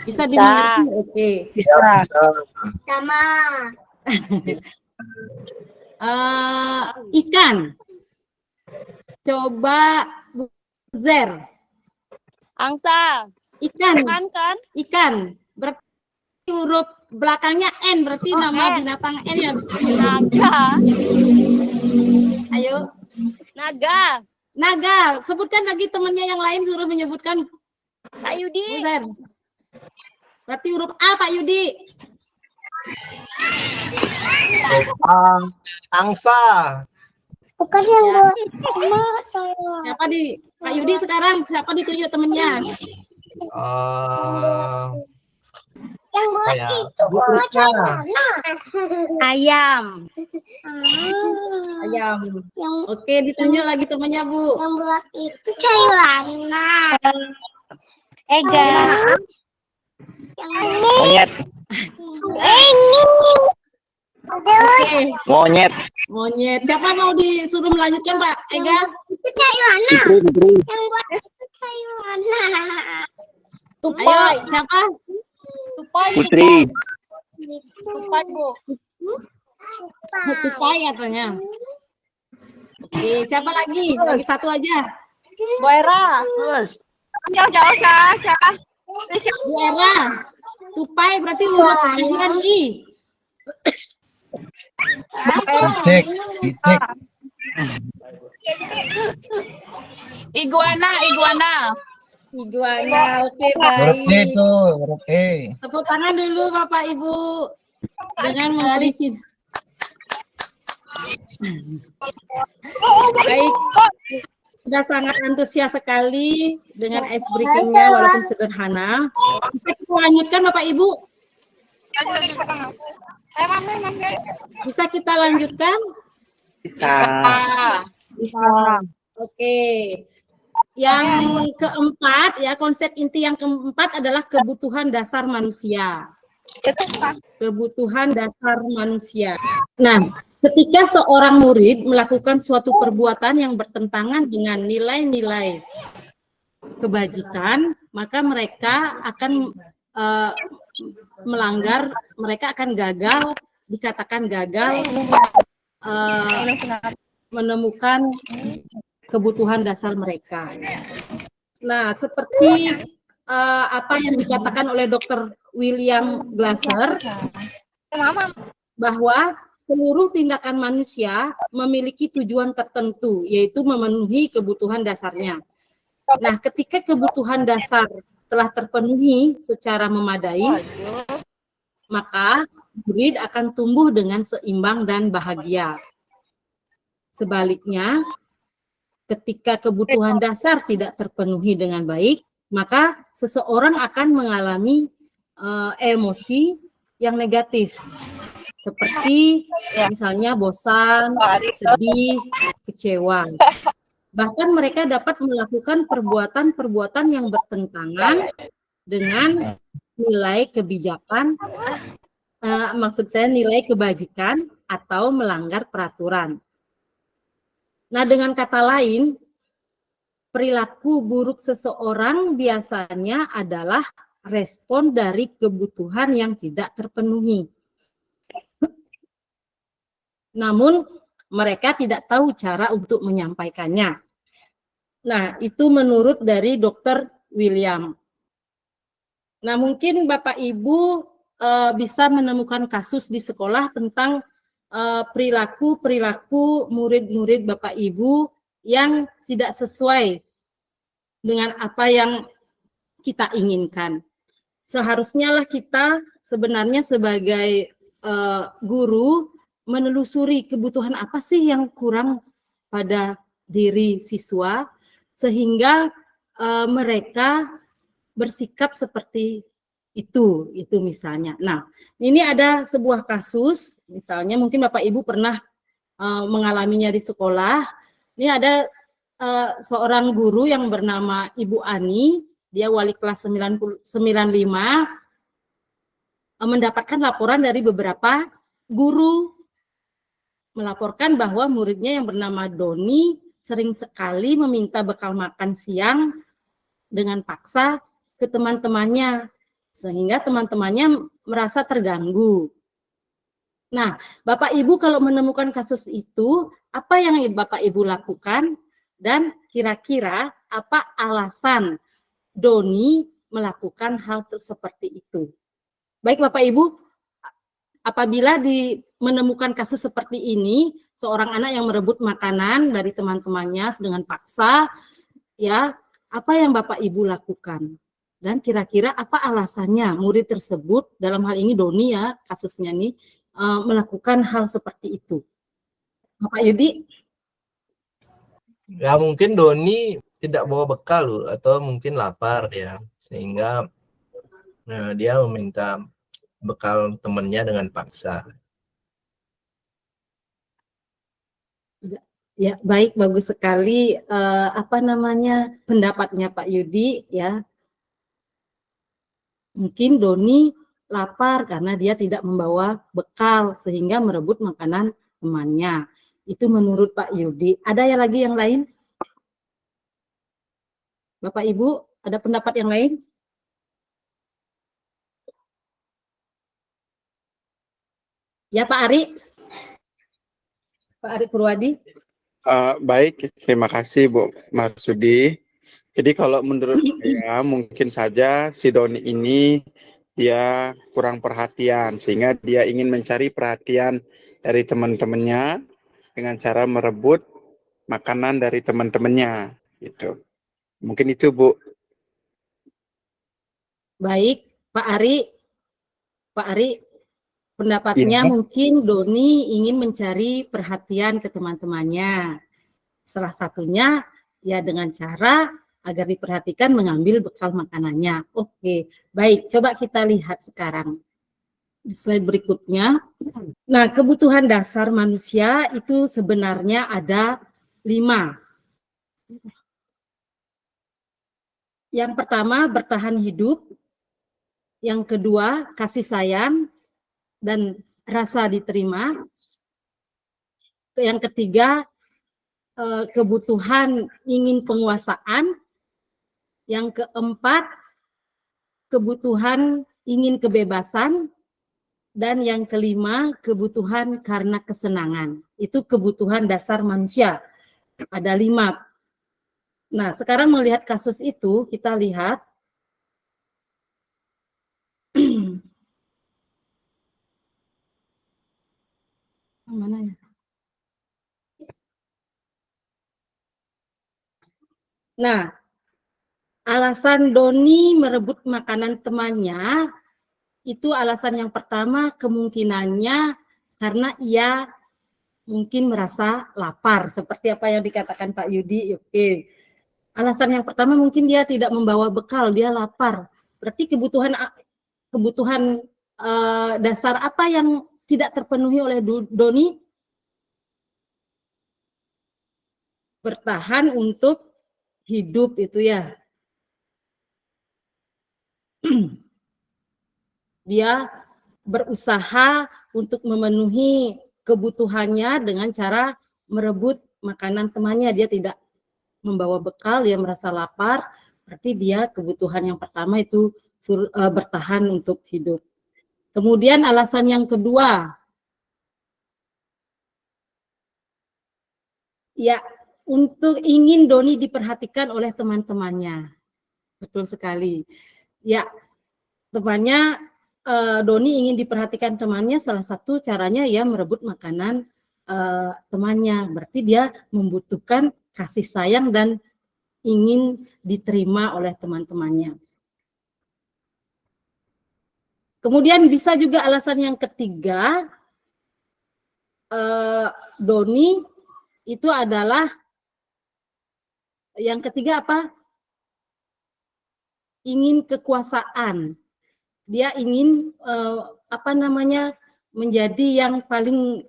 Bisa dimengerti? Oke. Bisa. Sama. Ikan. Coba Zer. Angsa. Ikan. Kan? Ikan. Berarti huruf belakangnya N, berarti nama binatang N ya. Naga. Ayo. Naga. Naga. Sebutkan lagi temannya yang lain, suruh menyebutkan. Kak Yudi. Zer. Berarti huruf A, Pak Yudi. Angsa. Bukan yang buat Siapa di Pak Yudi sekarang? Siapa ditunjuk temennya? yang buat Kayak itu Bu Krisna. Ayam. Ayam. Yang Oke, ditunjuk lagi temennya, Bu. buat itu Cailana. Ega. Yang Monyet. ini. Oke, Monyet. monyet. Siapa mau disuruh melanjutkan, Pak Ega? Itu Cailana. Putri. Yang buat itu Cailana. Ayo, siapa? Tupai. Putri. Tupai, Bu. Tupai katanya. Oke, siapa lagi? Lagi satu aja. Bu Era. Jauh-jauh, Kak. Bu Era. Tupai berarti huruf akhiran I. Cek. Cek. Iguana. Iguana. Oke, Huruf E baik. itu, huruf E. Tepuk tangan dulu Bapak Ibu dengan mengalisi. Baik, sudah sangat antusias sekali dengan ice breakingnya walaupun sederhana. Bisa kita lanjutkan Bapak Ibu? Bisa kita lanjutkan? Bisa. Bisa. Oke. Yang keempat ya, konsep inti yang keempat adalah kebutuhan dasar manusia. Kebutuhan dasar manusia. Nah, ketika seorang murid melakukan suatu perbuatan yang bertentangan dengan nilai-nilai kebajikan, maka mereka akan melanggar, mereka akan gagal, dikatakan gagal menemukan kebutuhan dasar mereka. Nah, seperti apa yang dikatakan oleh Dr. William Glasser, bahwa seluruh tindakan manusia memiliki tujuan tertentu, yaitu memenuhi kebutuhan dasarnya. Nah, ketika kebutuhan dasar telah terpenuhi secara memadai, maka murid akan tumbuh dengan seimbang dan bahagia. Sebaliknya, ketika kebutuhan dasar tidak terpenuhi dengan baik, maka seseorang akan mengalami emosi yang negatif, seperti misalnya bosan, sedih, kecewa. Bahkan mereka dapat melakukan perbuatan-perbuatan yang bertentangan dengan nilai kebijakan, maksud saya nilai kebajikan atau melanggar peraturan. Nah, dengan kata lain, perilaku buruk seseorang biasanya adalah respon dari kebutuhan yang tidak terpenuhi. Namun, mereka tidak tahu cara untuk menyampaikannya. Nah, itu menurut dari Dr. William. Nah, mungkin Bapak Ibu bisa menemukan kasus di sekolah tentang perilaku murid-murid Bapak Ibu yang tidak sesuai dengan apa yang kita inginkan. Seharusnya lah kita sebenarnya sebagai guru menelusuri kebutuhan apa sih yang kurang pada diri siswa sehingga mereka bersikap seperti Itu misalnya. Nah, ini ada sebuah kasus, misalnya mungkin Bapak Ibu pernah mengalaminya di sekolah. Ini ada seorang guru yang bernama Ibu Ani, dia wali kelas 95, mendapatkan laporan dari beberapa guru melaporkan bahwa muridnya yang bernama Doni sering sekali meminta bekal makan siang dengan paksa ke teman-temannya, sehingga teman-temannya merasa terganggu. Nah, Bapak Ibu kalau menemukan kasus itu, apa yang Bapak Ibu lakukan? Dan kira-kira apa alasan Doni melakukan hal seperti itu? Baik Bapak Ibu, apabila menemukan kasus seperti ini, seorang anak yang merebut makanan dari teman-temannya dengan paksa, ya, apa yang Bapak Ibu lakukan? Dan kira-kira apa alasannya murid tersebut, dalam hal ini Doni ya, kasusnya nih, melakukan hal seperti itu? Bapak Yudi? Ya mungkin Doni tidak bawa bekal loh, atau mungkin lapar ya, sehingga dia meminta bekal temannya dengan paksa. Ya, baik, bagus sekali pendapatnya Pak Yudi ya. Mungkin Doni lapar karena dia tidak membawa bekal sehingga merebut makanan temannya. Itu menurut Pak Yudi. Ada lagi yang lain? Bapak Ibu, ada pendapat yang lain? Ya Pak Ari? Pak Ari Purwadi? Baik, terima kasih Bu Marsudi. Jadi kalau menurut saya mungkin saja si Doni ini dia kurang perhatian sehingga dia ingin mencari perhatian dari teman-temannya dengan cara merebut makanan dari teman-temannya gitu. Mungkin itu Bu. Baik, Pak Ari. Pak Ari, pendapatnya mungkin Doni ingin mencari perhatian ke teman-temannya. Salah satunya ya dengan cara agar diperhatikan mengambil bekal makanannya. Oke, baik. Coba kita lihat sekarang di slide berikutnya. Nah, kebutuhan dasar manusia itu sebenarnya ada 5. Yang pertama, bertahan hidup. Yang kedua, kasih sayang dan rasa diterima. Yang ketiga, kebutuhan ingin penguasaan. Yang keempat, kebutuhan ingin kebebasan. Dan yang kelima, kebutuhan karena kesenangan. Itu kebutuhan dasar manusia. Ada 5. Nah, sekarang melihat kasus itu, kita lihat mana ya? Nah, alasan Doni merebut makanan temannya, itu alasan yang pertama kemungkinannya karena ia mungkin merasa lapar, seperti apa yang dikatakan Pak Yudi. Oke. Alasan yang pertama mungkin dia tidak membawa bekal, dia lapar. Berarti kebutuhan dasar apa yang tidak terpenuhi oleh Doni? Bertahan untuk hidup itu ya. Dia berusaha untuk memenuhi kebutuhannya dengan cara merebut makanan temannya. Dia tidak membawa bekal, dia merasa lapar. Berarti dia kebutuhan yang pertama itu bertahan untuk hidup. Kemudian alasan yang kedua, ya untuk ingin Doni diperhatikan oleh teman-temannya. Betul sekali. Ya, temannya Doni ingin diperhatikan temannya, salah satu caranya ya merebut makanan temannya. Berarti dia membutuhkan kasih sayang dan ingin diterima oleh teman-temannya. Kemudian bisa juga alasan yang ketiga, Doni itu adalah yang ketiga apa? Ingin kekuasaan. dia ingin menjadi yang paling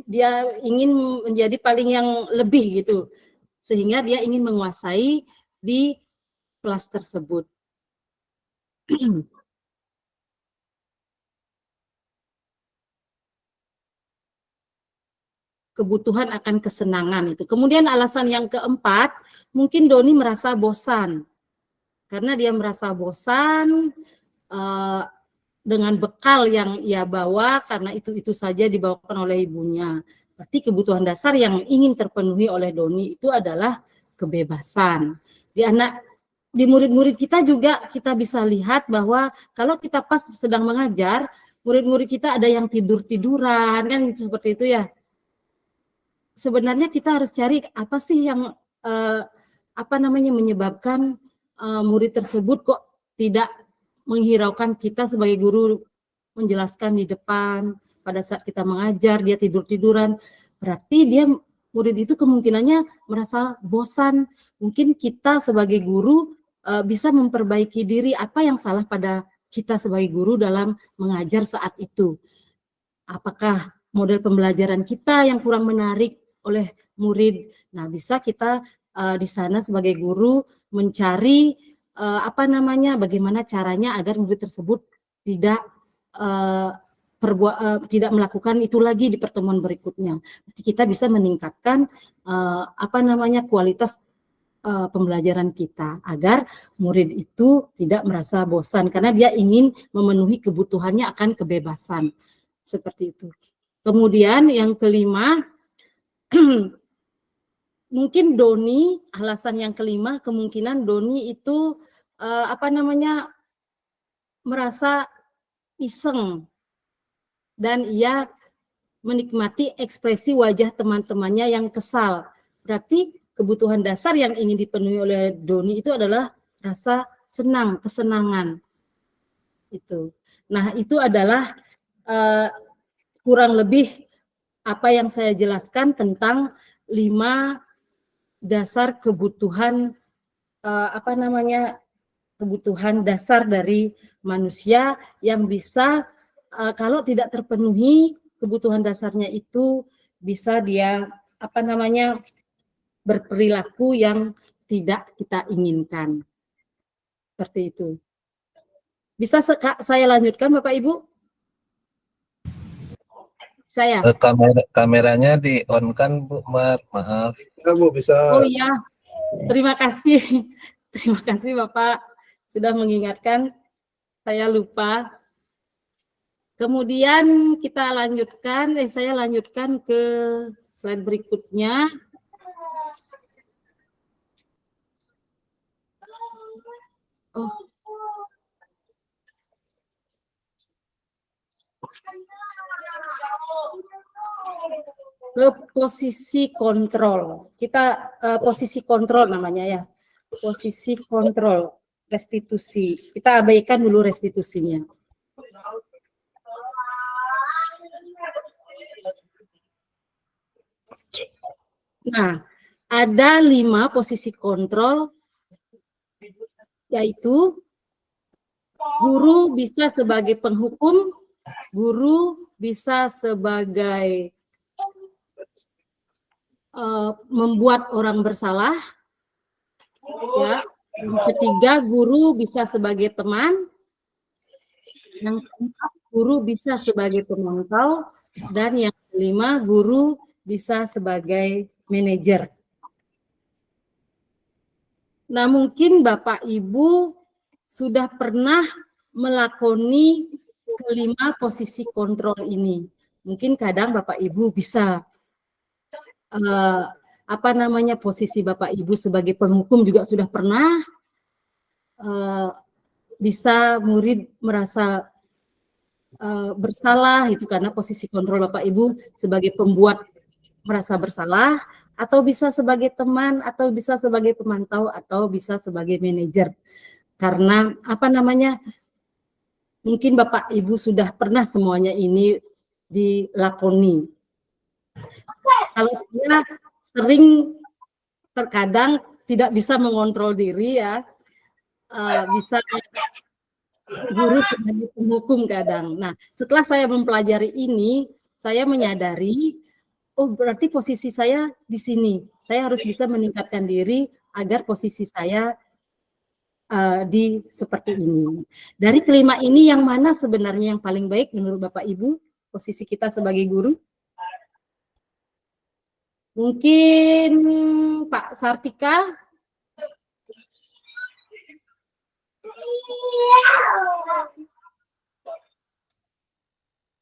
dia ingin menjadi paling yang lebih gitu, sehingga dia ingin menguasai di kelas tersebut. Kebutuhan akan kesenangan itu. Kemudian alasan yang keempat, mungkin Doni merasa bosan. Karena dia merasa bosan dengan bekal yang ia bawa, karena itu saja dibawakan oleh ibunya. Berarti kebutuhan dasar yang ingin terpenuhi oleh Doni itu adalah kebebasan. Di murid-murid kita juga kita bisa lihat bahwa kalau kita pas sedang mengajar, murid-murid kita ada yang tidur-tiduran, kan seperti itu ya. Sebenarnya kita harus cari apa sih yang menyebabkan murid tersebut kok tidak menghiraukan kita sebagai guru menjelaskan di depan. Pada saat kita mengajar dia tidur-tiduran, berarti dia murid itu kemungkinannya merasa bosan. Mungkin kita sebagai guru bisa memperbaiki diri, apa yang salah pada kita sebagai guru dalam mengajar saat itu. Apakah model pembelajaran kita yang kurang menarik oleh murid? Nah, bisa kita di sana sebagai guru mencari bagaimana caranya agar murid tersebut tidak tidak melakukan itu lagi di pertemuan berikutnya. Jadi kita bisa meningkatkan kualitas pembelajaran kita agar murid itu tidak merasa bosan karena dia ingin memenuhi kebutuhannya akan kebebasan. Seperti itu. Kemudian yang kelima, mungkin Doni, alasan yang kelima, kemungkinan Doni itu merasa iseng dan ia menikmati ekspresi wajah teman-temannya yang kesal. Berarti kebutuhan dasar yang ingin dipenuhi oleh Doni itu adalah rasa senang, kesenangan. Itu. Nah, itu adalah kurang lebih apa yang saya jelaskan tentang 5 dasar kebutuhan kebutuhan dasar dari manusia yang bisa kalau tidak terpenuhi kebutuhan dasarnya itu bisa dia berperilaku yang tidak kita inginkan. Seperti itu. Bisa saya lanjutkan Bapak Ibu? Saya. Kameranya di on kan Bu, maaf. Ya, Bu, bisa. Oh iya, terima kasih. Terima kasih Bapak sudah mengingatkan, saya lupa. Kemudian kita lanjutkan, saya lanjutkan ke slide berikutnya. Oh. Ke posisi kontrol. Kita posisi kontrol namanya ya. Posisi kontrol, restitusi. Kita abaikan dulu restitusinya. Nah, ada 5 posisi kontrol, yaitu guru bisa sebagai penghukum, guru bisa sebagai membuat orang bersalah, ya. Yang ketiga, guru bisa sebagai teman. Yang keempat, guru bisa sebagai pemantau. Dan yang kelima, guru bisa sebagai manajer. Nah, mungkin Bapak Ibu sudah pernah melakoni kelima posisi kontrol ini. Mungkin kadang Bapak Ibu bisa posisi Bapak Ibu sebagai penghukum juga sudah pernah. Bisa murid merasa bersalah itu karena posisi kontrol Bapak Ibu sebagai pembuat merasa bersalah, atau bisa sebagai teman, atau bisa sebagai pemantau, atau bisa sebagai manajer. Karena mungkin Bapak Ibu sudah pernah semuanya ini dilakoni. Kalau saya sering terkadang tidak bisa mengontrol diri ya, bisa guru sebagai penghukum kadang. Nah, setelah saya mempelajari ini, saya menyadari, oh berarti posisi saya di sini. Saya harus bisa meningkatkan diri agar posisi saya di seperti ini. Dari kelima ini yang mana sebenarnya yang paling baik menurut Bapak Ibu, posisi kita sebagai guru? Mungkin Pak Sartika.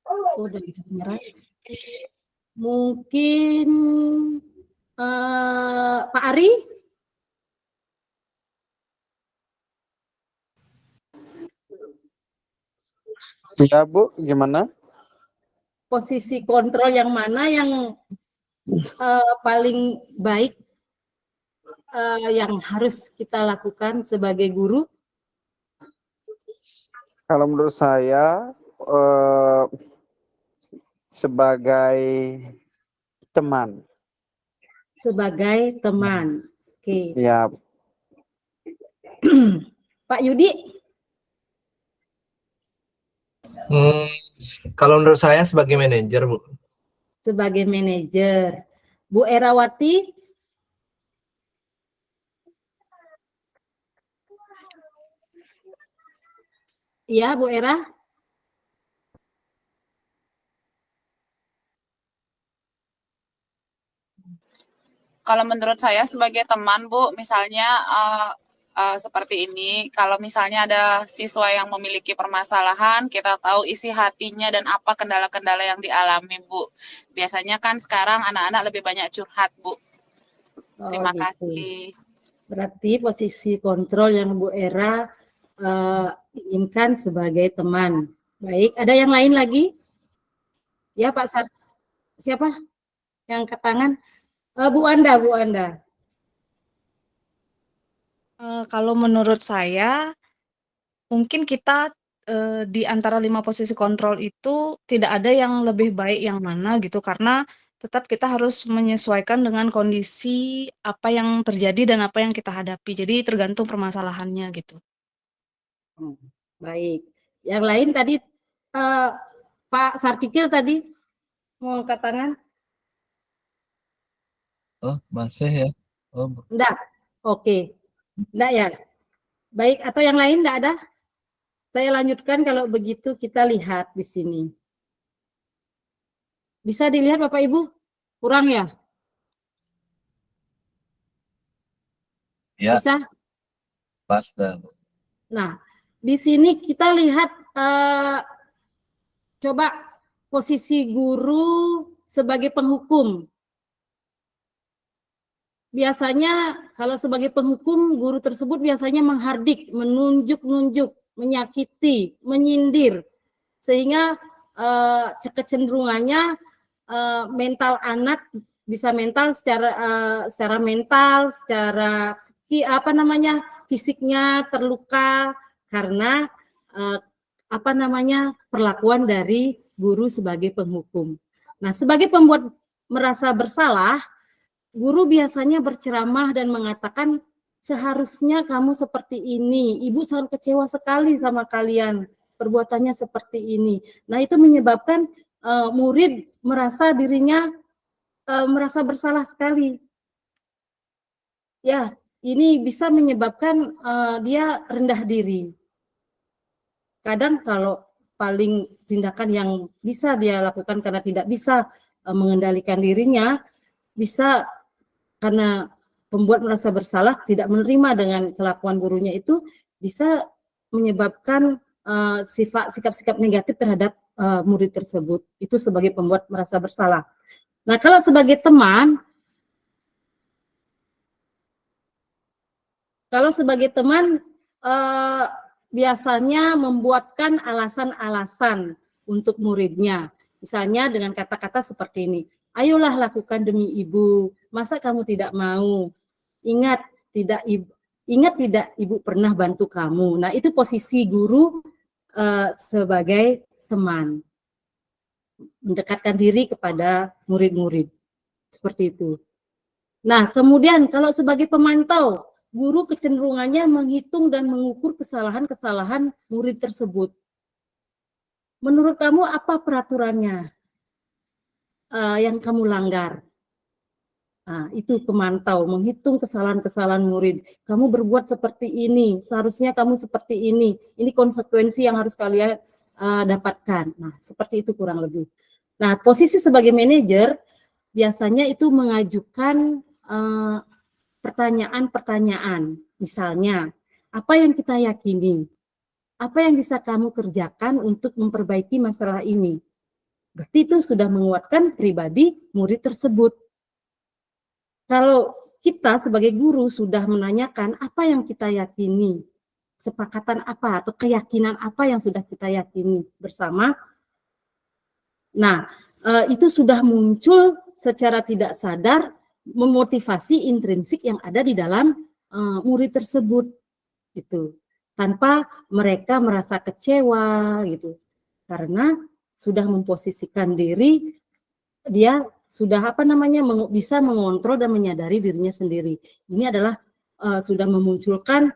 Oh, udah merah. Mungkin Pak Ari. Ya Bu, gimana? Posisi kontrol yang mana yang paling baik yang harus kita lakukan sebagai guru? Kalau menurut saya sebagai teman. Sebagai teman. Oke. Ya. Pak Yudi? Kalau menurut saya sebagai manajer, Bu. Sebagai manajer. Bu Erawati? Iya, Bu Era? Kalau menurut saya sebagai teman, Bu, misalnya seperti ini, kalau misalnya ada siswa yang memiliki permasalahan, kita tahu isi hatinya dan apa kendala-kendala yang dialami, Bu. Biasanya kan sekarang anak-anak lebih banyak curhat, Bu. Terima kasih. Berarti posisi kontrol yang Bu Era inginkan sebagai teman. Baik, ada yang lain lagi? Ya, Pak Sar. Siapa yang ke tangan? Bu Anda, Bu Anda. Kalau menurut saya, mungkin kita di antara 5 posisi kontrol itu tidak ada yang lebih baik yang mana gitu, karena tetap kita harus menyesuaikan dengan kondisi apa yang terjadi dan apa yang kita hadapi. Jadi tergantung permasalahannya gitu. Baik. Yang lain tadi Pak Sartikil tadi mau angkat tangan? Oh, masih ya. Oh, Enggak. Oke. Enggak ya. Baik, atau yang lain enggak ada? Saya lanjutkan kalau begitu kita lihat di sini. Bisa dilihat Bapak Ibu? Kurang ya? ya, Bisa? pas dah. Nah, di sini kita lihat coba posisi guru sebagai penghukum. Biasanya kalau sebagai penghukum, guru tersebut biasanya menghardik, menunjuk-nunjuk, menyakiti, menyindir, sehingga kecenderungannya mental anak bisa mental secara mental, secara fisiknya terluka karena perlakuan dari guru sebagai penghukum. Nah, sebagai pembuat merasa bersalah, guru biasanya berceramah dan mengatakan, seharusnya kamu seperti ini. Ibu sangat kecewa sekali sama kalian, perbuatannya seperti ini. Nah, itu menyebabkan murid merasa dirinya merasa bersalah sekali. Ya, ini bisa menyebabkan dia rendah diri. Kadang kalau paling tindakan yang bisa dia lakukan karena tidak bisa mengendalikan dirinya, bisa karena pembuat merasa bersalah tidak menerima dengan kelakuan gurunya, itu bisa menyebabkan sikap-sikap negatif terhadap murid tersebut. Itu sebagai pembuat merasa bersalah. Nah, kalau sebagai teman, biasanya membuatkan alasan-alasan untuk muridnya. Misalnya dengan kata-kata seperti ini, ayolah lakukan demi ibu, masa kamu tidak mau? Ingat tidak ibu pernah bantu kamu. Nah, itu posisi guru sebagai teman, mendekatkan diri kepada murid-murid, seperti itu. Nah, kemudian kalau sebagai pemantau, guru kecenderungannya menghitung dan mengukur kesalahan-kesalahan murid tersebut. Menurut kamu apa peraturannya yang kamu langgar? Nah, itu pemantau, menghitung kesalahan-kesalahan murid. Kamu berbuat seperti ini, seharusnya kamu seperti ini. Ini konsekuensi yang harus kalian dapatkan. Nah, seperti itu kurang lebih. Nah, posisi sebagai manajer biasanya itu mengajukan pertanyaan-pertanyaan. Misalnya, apa yang kita yakini? Apa yang bisa kamu kerjakan untuk memperbaiki masalah ini? Berarti itu sudah menguatkan pribadi murid tersebut. Kalau kita sebagai guru sudah menanyakan apa yang kita yakini, sepakatan apa atau keyakinan apa yang sudah kita yakini bersama, nah itu sudah muncul secara tidak sadar memotivasi intrinsik yang ada di dalam murid tersebut, gitu, tanpa mereka merasa kecewa, gitu, karena sudah memposisikan diri, dia sudah bisa mengontrol dan menyadari dirinya sendiri. Ini adalah sudah memunculkan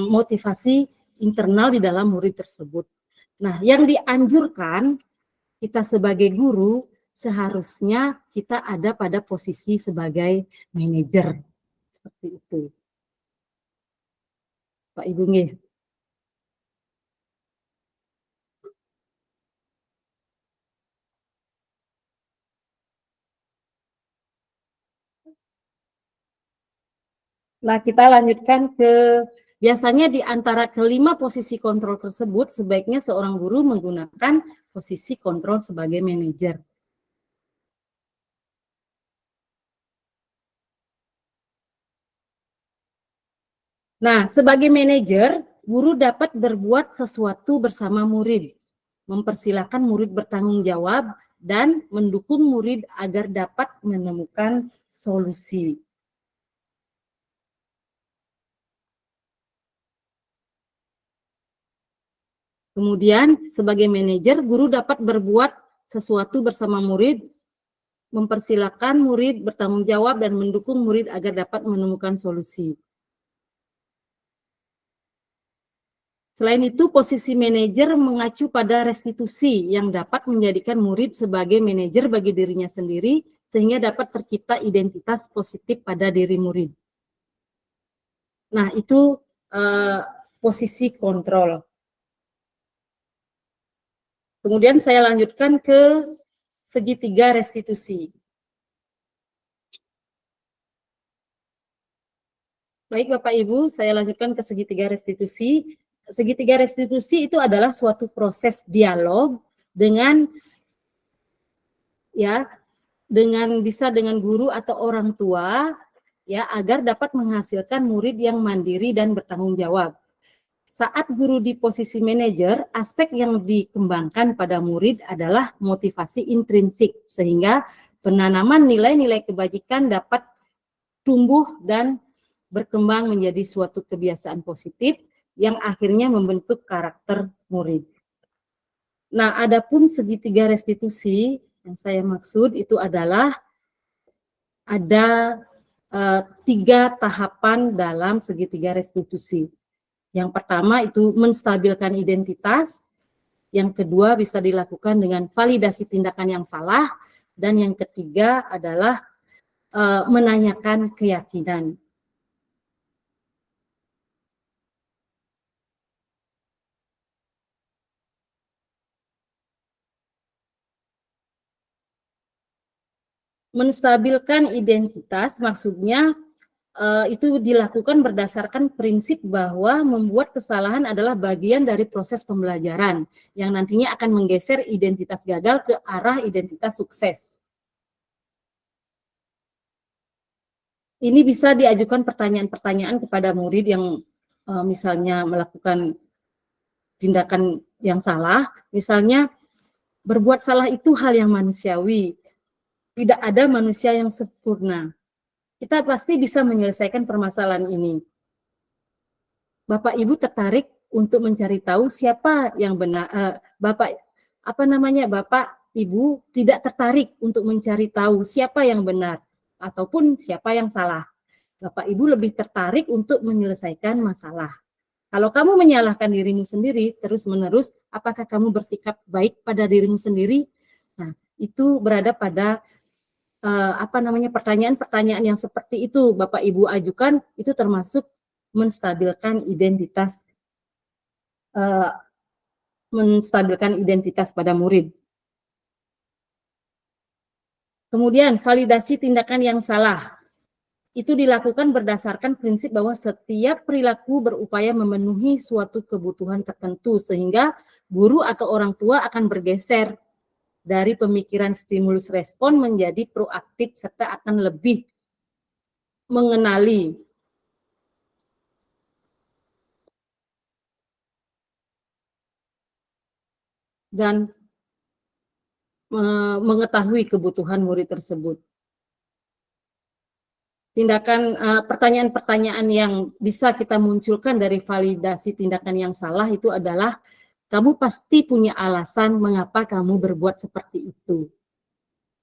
motivasi internal di dalam murid tersebut. Nah, yang dianjurkan kita sebagai guru seharusnya kita ada pada posisi sebagai manajer. Seperti itu. Pak Ibu nggih. Nah, kita lanjutkan ke biasanya di antara kelima posisi kontrol tersebut, sebaiknya seorang guru menggunakan posisi kontrol sebagai manajer. Nah, sebagai manajer, guru dapat berbuat sesuatu bersama murid, mempersilahkan murid bertanggung jawab, dan mendukung murid agar dapat menemukan solusi. Kemudian, sebagai manajer, guru dapat berbuat sesuatu bersama murid, mempersilahkan murid bertanggung jawab dan mendukung murid agar dapat menemukan solusi. Selain itu, posisi manajer mengacu pada restitusi yang dapat menjadikan murid sebagai manajer bagi dirinya sendiri, sehingga dapat tercipta identitas positif pada diri murid. Nah, itu posisi kontrol. Kemudian saya lanjutkan ke segitiga restitusi. Baik Bapak Ibu, saya lanjutkan ke segitiga restitusi. Segitiga restitusi itu adalah suatu proses dialog dengan bisa dengan guru atau orang tua ya, agar dapat menghasilkan murid yang mandiri dan bertanggung jawab. Saat guru di posisi manajer, aspek yang dikembangkan pada murid adalah motivasi intrinsik, sehingga penanaman nilai-nilai kebajikan dapat tumbuh dan berkembang menjadi suatu kebiasaan positif yang akhirnya membentuk karakter murid. Nah, adapun segitiga restitusi yang saya maksud itu adalah ada 3 tahapan dalam segitiga restitusi. Yang pertama itu menstabilkan identitas, yang kedua bisa dilakukan dengan validasi tindakan yang salah, dan yang ketiga adalah menanyakan keyakinan. Menstabilkan identitas maksudnya itu dilakukan berdasarkan prinsip bahwa membuat kesalahan adalah bagian dari proses pembelajaran yang nantinya akan menggeser identitas gagal ke arah identitas sukses. Ini bisa diajukan pertanyaan-pertanyaan kepada murid yang misalnya melakukan tindakan yang salah, misalnya berbuat salah itu hal yang manusiawi, tidak ada manusia yang sempurna. Kita pasti bisa menyelesaikan permasalahan ini. Bapak Ibu tertarik untuk mencari tahu siapa yang benar, Bapak Ibu tidak tertarik untuk mencari tahu siapa yang benar ataupun siapa yang salah. Bapak Ibu lebih tertarik untuk menyelesaikan masalah. Kalau kamu menyalahkan dirimu sendiri terus-menerus, apakah kamu bersikap baik pada dirimu sendiri? Nah, itu berada pada pertanyaan-pertanyaan yang seperti itu Bapak Ibu ajukan, itu termasuk menstabilkan identitas pada murid. Kemudian validasi tindakan yang salah. Itu dilakukan berdasarkan prinsip bahwa setiap perilaku berupaya memenuhi suatu kebutuhan tertentu, sehingga guru atau orang tua akan bergeser dari pemikiran stimulus respon menjadi proaktif serta akan lebih mengenali dan mengetahui kebutuhan murid tersebut. Pertanyaan-pertanyaan yang bisa kita munculkan dari validasi tindakan yang salah itu adalah, kamu pasti punya alasan mengapa kamu berbuat seperti itu.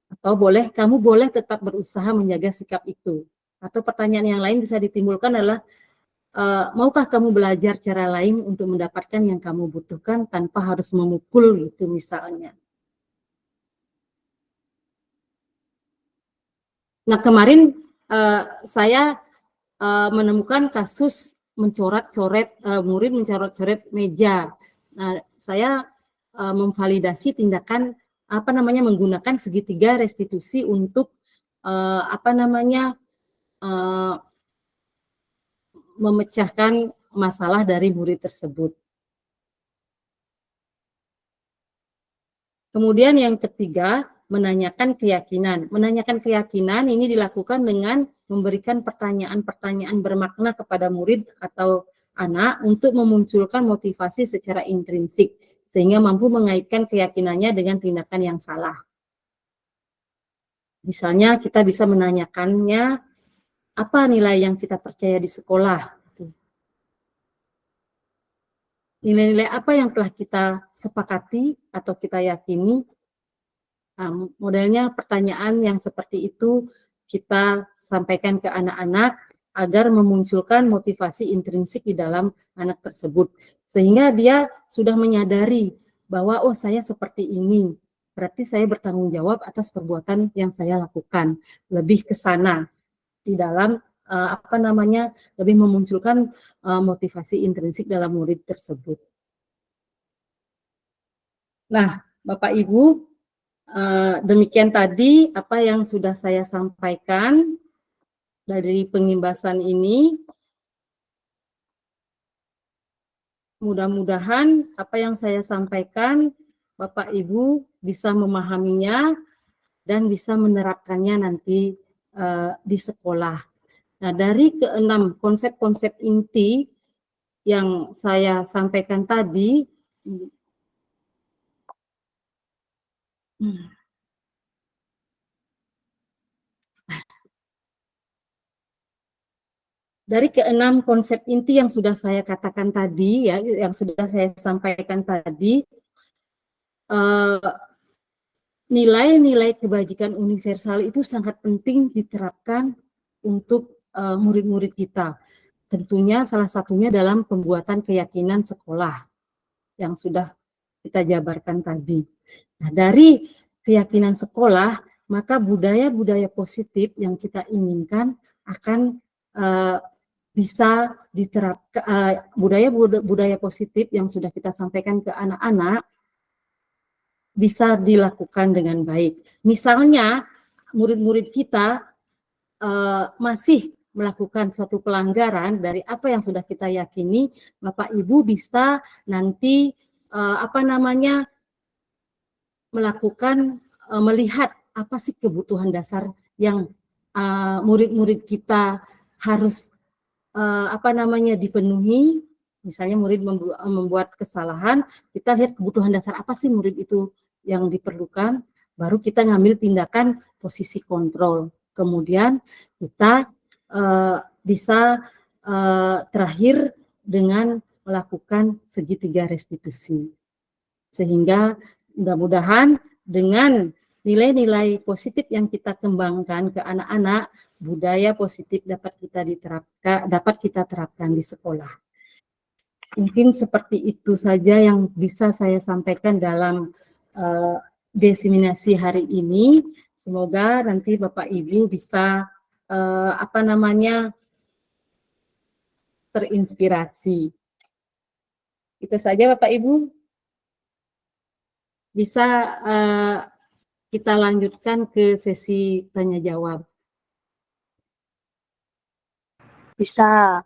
Atau kamu boleh tetap berusaha menjaga sikap itu. Atau pertanyaan yang lain bisa ditimbulkan adalah, maukah kamu belajar cara lain untuk mendapatkan yang kamu butuhkan tanpa harus memukul gitu misalnya. Nah, kemarin saya menemukan kasus murid mencoret-coret meja. Nah, saya memvalidasi tindakan menggunakan segitiga restitusi untuk memecahkan masalah dari murid tersebut. Kemudian yang ketiga, menanyakan keyakinan. Menanyakan keyakinan ini dilakukan dengan memberikan pertanyaan-pertanyaan bermakna kepada murid atau anak untuk memunculkan motivasi secara intrinsik, sehingga mampu mengaitkan keyakinannya dengan tindakan yang salah. Misalnya kita bisa menanyakannya, apa nilai yang kita percaya di sekolah? Nilai-nilai apa yang telah kita sepakati atau kita yakini? Nah, modelnya pertanyaan yang seperti itu kita sampaikan ke anak-anak agar memunculkan motivasi intrinsik di dalam anak tersebut. Sehingga dia sudah menyadari bahwa, oh saya seperti ini, berarti saya bertanggung jawab atas perbuatan yang saya lakukan. Lebih ke sana di dalam lebih memunculkan motivasi intrinsik dalam murid tersebut. Nah, Bapak Ibu, demikian tadi apa yang sudah saya sampaikan dari pengimbasan ini. Mudah-mudahan apa yang saya sampaikan Bapak Ibu bisa memahaminya dan bisa menerapkannya nanti di sekolah. Nah, dari keenam konsep-konsep inti yang saya sampaikan tadi, dari keenam konsep inti yang sudah saya katakan tadi, ya, yang sudah saya sampaikan tadi, nilai-nilai kebajikan universal itu sangat penting diterapkan untuk murid-murid kita. Tentunya salah satunya dalam pembuatan keyakinan sekolah yang sudah kita jabarkan tadi. Nah, dari keyakinan sekolah, maka budaya-budaya positif yang kita inginkan akan bisa diterapkan, budaya positif yang sudah kita sampaikan ke anak-anak bisa dilakukan dengan baik. Misalnya, murid-murid kita masih melakukan suatu pelanggaran dari apa yang sudah kita yakini, Bapak Ibu bisa nanti melakukan melihat apa sih kebutuhan dasar yang murid-murid kita harus dipenuhi. Misalnya murid membuat kesalahan, kita lihat kebutuhan dasar apa sih murid itu yang diperlukan, baru kita ngambil tindakan posisi kontrol. Kemudian kita bisa terakhir dengan melakukan segitiga restitusi. Sehingga mudah-mudahan dengan nilai-nilai positif yang kita kembangkan ke anak-anak, budaya positif dapat kita terapkan di sekolah. Mungkin seperti itu saja yang bisa saya sampaikan dalam diseminasi hari ini. Semoga nanti Bapak Ibu bisa terinspirasi. Itu saja Bapak Ibu. Bisa kita lanjutkan ke sesi tanya jawab. Bisa.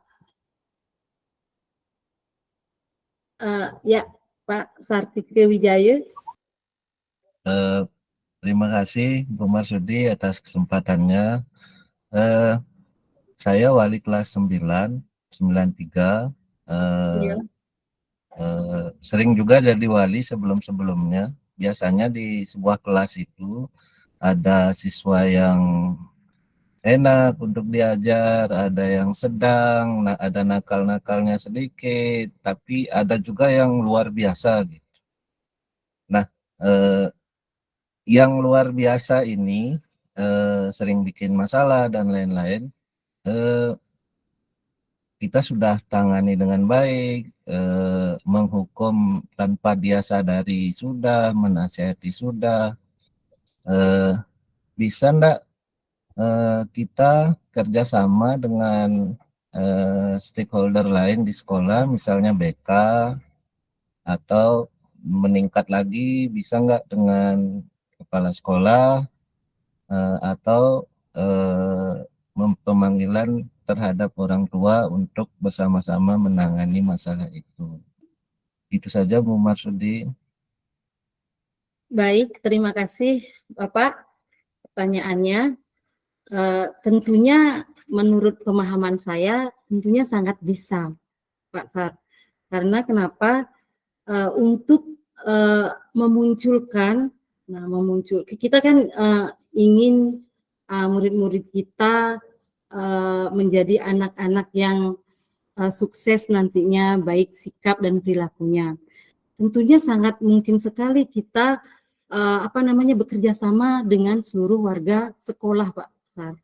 Ya, Pak Sartike Wijaya. Terima kasih Bu Marsudi atas kesempatannya. Saya wali kelas 93. Iya. Sering juga jadi wali sebelum-sebelumnya. Biasanya di sebuah kelas itu ada siswa yang enak untuk diajar, ada yang sedang, ada nakal-nakalnya sedikit, tapi ada juga yang luar biasa gitu. Nah, yang luar biasa ini sering bikin masalah dan lain-lain. Kita sudah tangani dengan baik, menghukum tanpa dia sadari sudah, menasihati sudah. Bisa enggak kita kerjasama dengan stakeholder lain di sekolah, misalnya BK, atau meningkat lagi bisa enggak dengan kepala sekolah atau pemanggilan terhadap orang tua untuk bersama-sama menangani masalah itu. Itu saja Bu Marsudi. Baik, terima kasih Bapak pertanyaannya. Tentunya menurut pemahaman saya tentunya sangat bisa Pak Sar. Karena kenapa? Untuk memunculkan, kita kan ingin murid-murid kita menjadi anak-anak yang sukses nantinya, baik sikap dan perilakunya. Tentunya sangat mungkin sekali kita bekerja sama dengan seluruh warga sekolah, Pak Sar.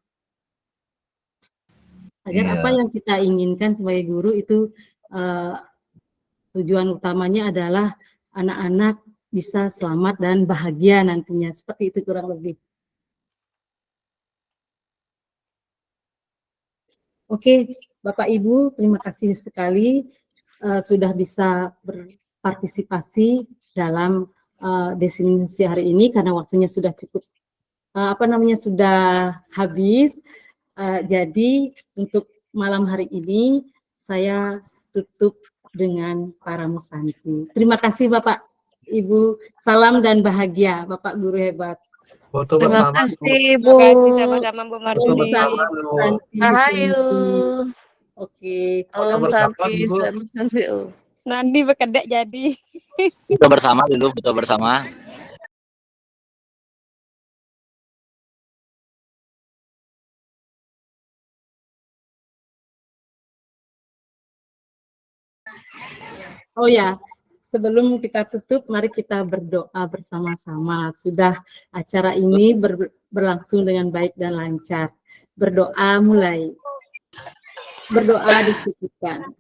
Agar apa yang kita inginkan sebagai guru itu tujuan utamanya adalah anak-anak bisa selamat dan bahagia nantinya. Seperti itu kurang lebih. Oke, Bapak Ibu, terima kasih sekali sudah bisa berpartisipasi dalam diseminasi hari ini karena waktunya sudah cukup sudah habis. Jadi untuk malam hari ini saya tutup dengan para musanti. Terima kasih Bapak Ibu, salam dan bahagia Bapak Guru hebat. Foto Terima bersama. kasih Bu. Terima kasih sama-sama Bu Foto Marsudi. bersama, Bu. Ayo. Oke. Foto Om bersama, Santi, Bu. selamat Santi. Nanti bekedek jadi. Foto bersama dulu, foto bersama. Oh ya, sebelum kita tutup, mari kita berdoa bersama-sama. Sudah acara ini berlangsung dengan baik dan lancar. Berdoa mulai. Berdoa dicukupkan.